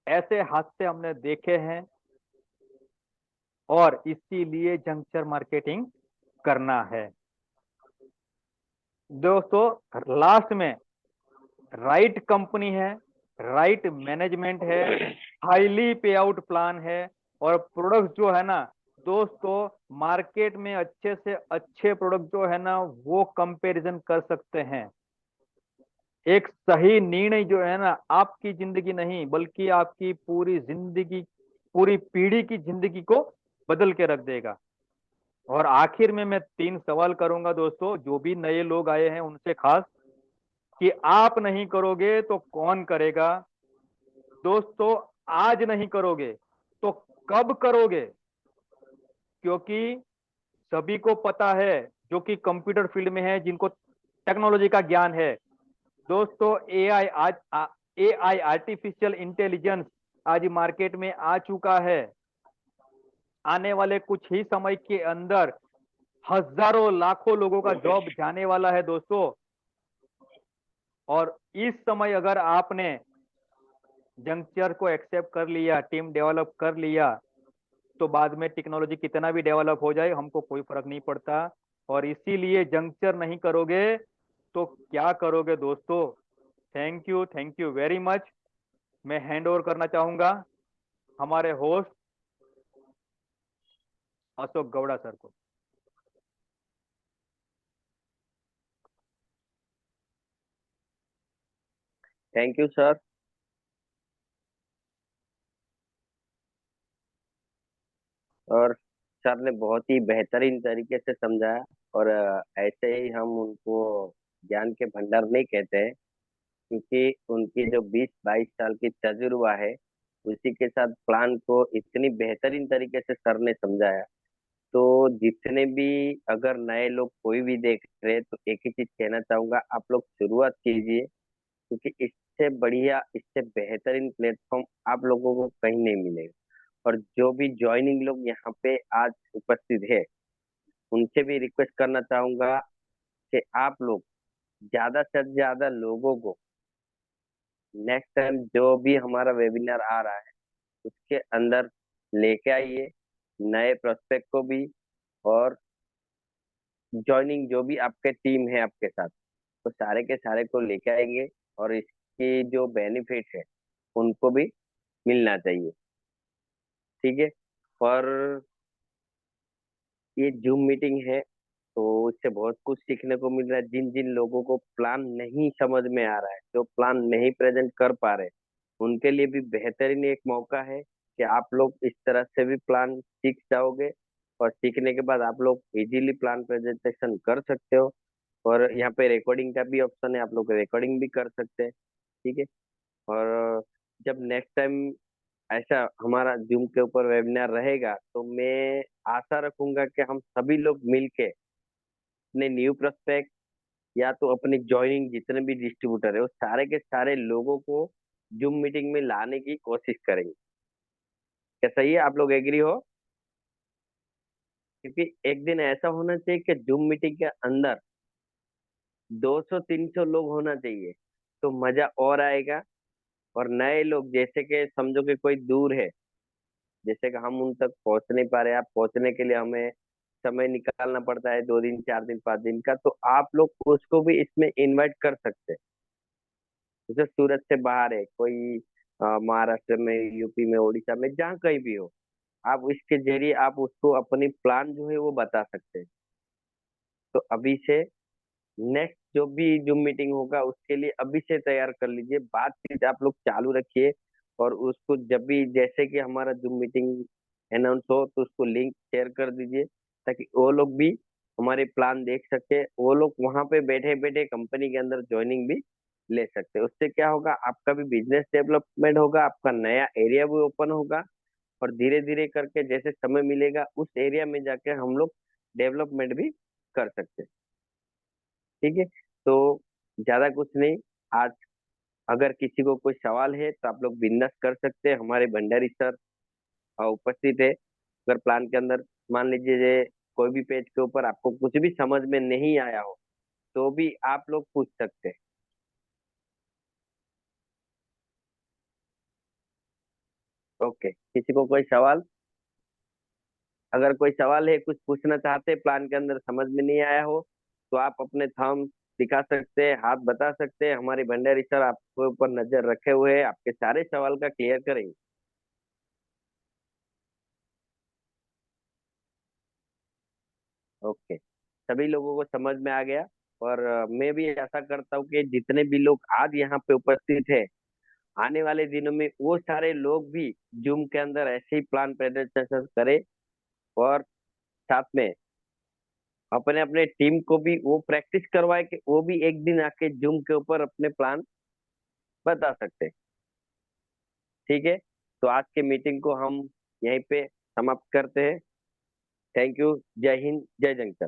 Speaker 1: ऐसे हादसे हमने देखे हैं। और इसीलिए जंक्चर मार्केटिंग करना है दोस्तों। लास्ट में राइट कंपनी है, राइट मैनेजमेंट है, हाईली पे आउट प्लान है, और प्रोडक्ट जो है ना दोस्तों, मार्केट में अच्छे से अच्छे प्रोडक्ट जो है ना वो कंपैरिजन कर सकते हैं। एक सही निर्णय जो है ना, आपकी जिंदगी नहीं बल्कि आपकी पूरी जिंदगी, पूरी पीढ़ी की जिंदगी को बदल के रख देगा। और आखिर में मैं 3 सवाल करूंगा दोस्तों, जो भी नए लोग आए हैं उनसे खास, कि आप नहीं करोगे तो कौन करेगा? दोस्तों आज नहीं करोगे तो कब करोगे? क्योंकि सभी को पता है, जो कि कंप्यूटर फील्ड में है, जिनको टेक्नोलॉजी का ज्ञान है दोस्तों, एआई आर्टिफिशियल इंटेलिजेंस आज मार्केट में आ चुका है। आने वाले कुछ ही समय के अंदर हजारों लाखों लोगों का जॉब जाने वाला है दोस्तों। और इस समय अगर आपने जंक्चर को एक्सेप्ट कर लिया, टीम डेवलप कर लिया, तो बाद में टेक्नोलॉजी कितना भी डेवलप हो जाए हमको कोई फर्क नहीं पड़ता। और इसीलिए जंक्चर नहीं करोगे तो क्या करोगे दोस्तों? Thank you very much. मैं हैंड ओवर करना चाहूंगा हमारे होस्ट अशोक गौड़ा सर को।
Speaker 2: Thank you sir. और सर ने बहुत ही बेहतरीन तरीके से समझाया। और ऐसे ही हम उनको ज्ञान के भंडार नहीं कहते हैं, क्योंकि उनकी जो 20-22 साल की तजुर्बा है, उसी के साथ प्लान को इतनी बेहतरीन तरीके से सर ने समझाया। तो जितने भी अगर नए लोग कोई भी देख रहे हैं, तो एक ही चीज कहना चाहूंगा, आप लोग शुरुआत कीजिए, क्योंकि इससे बढ़िया, इससे बेहतरीन प्लेटफॉर्म आप लोगों को कहीं नहीं मिलेगा। और जो भी ज्वाइनिंग लोग यहाँ पे आज उपस्थित है, उनसे भी रिक्वेस्ट करना चाहूंगा कि आप लोग ज्यादा से ज्यादा लोगों को नेक्स्ट टाइम जो भी हमारा वेबिनार आ रहा है उसके अंदर लेके आइए, नए प्रोस्पेक्ट को भी। और ज्वाइनिंग जो भी आपके टीम है आपके साथ, तो सारे के सारे को लेके आएंगे, और इसकी जो बेनिफिट है उनको भी मिलना चाहिए। ठीक है। और ये जूम मीटिंग है, तो इससे बहुत कुछ सीखने को मिल रहा है। जिन जिन लोगों को प्लान नहीं समझ में आ रहा है, जो प्लान नहीं प्रेजेंट कर पा रहे, उनके लिए भी बेहतरीन एक मौका है कि आप लोग इस तरह से भी प्लान सीख जाओगे। और सीखने के बाद आप लोग इजीली प्लान प्रेजेंटेशन कर सकते हो। और यहाँ पे रिकॉर्डिंग का भी ऑप्शन है, आप लोग रिकॉर्डिंग भी कर सकते हैं। ठीक है। और जब नेक्स्ट टाइम ऐसा हमारा जूम के ऊपर वेबिनार रहेगा, तो मैं आशा रखूंगा कि हम सभी लोग मिलके अपने न्यू प्रोस्पेक्ट या तो अपने ज्वाइनिंग जितने भी डिस्ट्रीब्यूटर है, वो सारे के सारे लोगों को जूम मीटिंग में लाने की कोशिश करेंगे। क्या सही है? आप लोग एग्री हो? क्योंकि एक दिन ऐसा होना चाहिए कि जूम मीटिंग के अंदर 200-300 लोग होना चाहिए, तो मजा और आएगा। और नए लोग, जैसे कि समझो कि कोई दूर है, जैसे कि हम उन तक पहुंच नहीं पा रहे, आप पहुंचने के लिए हमें समय निकालना पड़ता है, 2 दिन 4 दिन 5 दिन का, तो आप लोग उसको भी इसमें इनवाइट कर सकते हैं। जैसे सूरत से बाहर है कोई, महाराष्ट्र में, यूपी में, उड़ीसा में, जहाँ कहीं भी हो, आप इसके जरिए आप उसको अपनी प्लान जो है वो बता सकते हैं। तो अभी से नेक्स्ट जो भी जूम मीटिंग होगा उसके लिए अभी से तैयार कर लीजिए, बातचीत आप लोग चालू रखिए। और उसको जब भी, जैसे कि हमारा जूम मीटिंग अनाउंस हो, तो उसको लिंक शेयर कर दीजिए, ताकि वो लोग भी हमारे प्लान देख सके। वो लोग वहां पे बैठे बैठे कंपनी के अंदर ज्वाइनिंग भी ले सकते हैं। उससे क्या होगा, आपका भी बिजनेस डेवलपमेंट होगा, आपका नया एरिया भी ओपन होगा। और धीरे धीरे करके जैसे समय मिलेगा, उस एरिया में जाके हम लोग डेवलपमेंट भी कर सकते हैं। ठीक है। तो ज्यादा कुछ नहीं। आज अगर किसी को कोई सवाल है, तो आप लोग बिंदास कर सकते हैं। हमारे भंडारी सर उपस्थित है। अगर प्लान के अंदर मान लीजिए कोई भी पेज के ऊपर आपको कुछ भी समझ में नहीं आया हो, तो भी आप लोग पूछ सकते हैं। ओके, किसी को कोई सवाल? अगर कोई सवाल है, कुछ पूछना चाहते हैं, प्लान के अंदर समझ में नहीं आया हो, तो आप अपने थंब दिखा सकते हैं, हाथ बता सकते हैं। हमारे भंडारी सर आपके ऊपर नजर रखे हुए हैं, आपके सारे सवाल का क्लियर करेंगे। ओके, सभी लोगों को समझ में आ गया। और मैं भी ऐसा करता हूँ कि जितने भी लोग आज यहाँ पे उपस्थित है, आने वाले दिनों में वो सारे लोग भी जूम के अंदर ऐसे ही प्लान प्रेजेंटेशन करें। और साथ में अपने अपने टीम को भी वो प्रैक्टिस करवाए कि वो भी एक दिन आके जूम के ऊपर अपने प्लान बता सकते हैं। ठीक है। तो आज के मीटिंग को हम यहीं पे समाप्त करते हैं। Thank you. जय हिंद, जय जंग सर।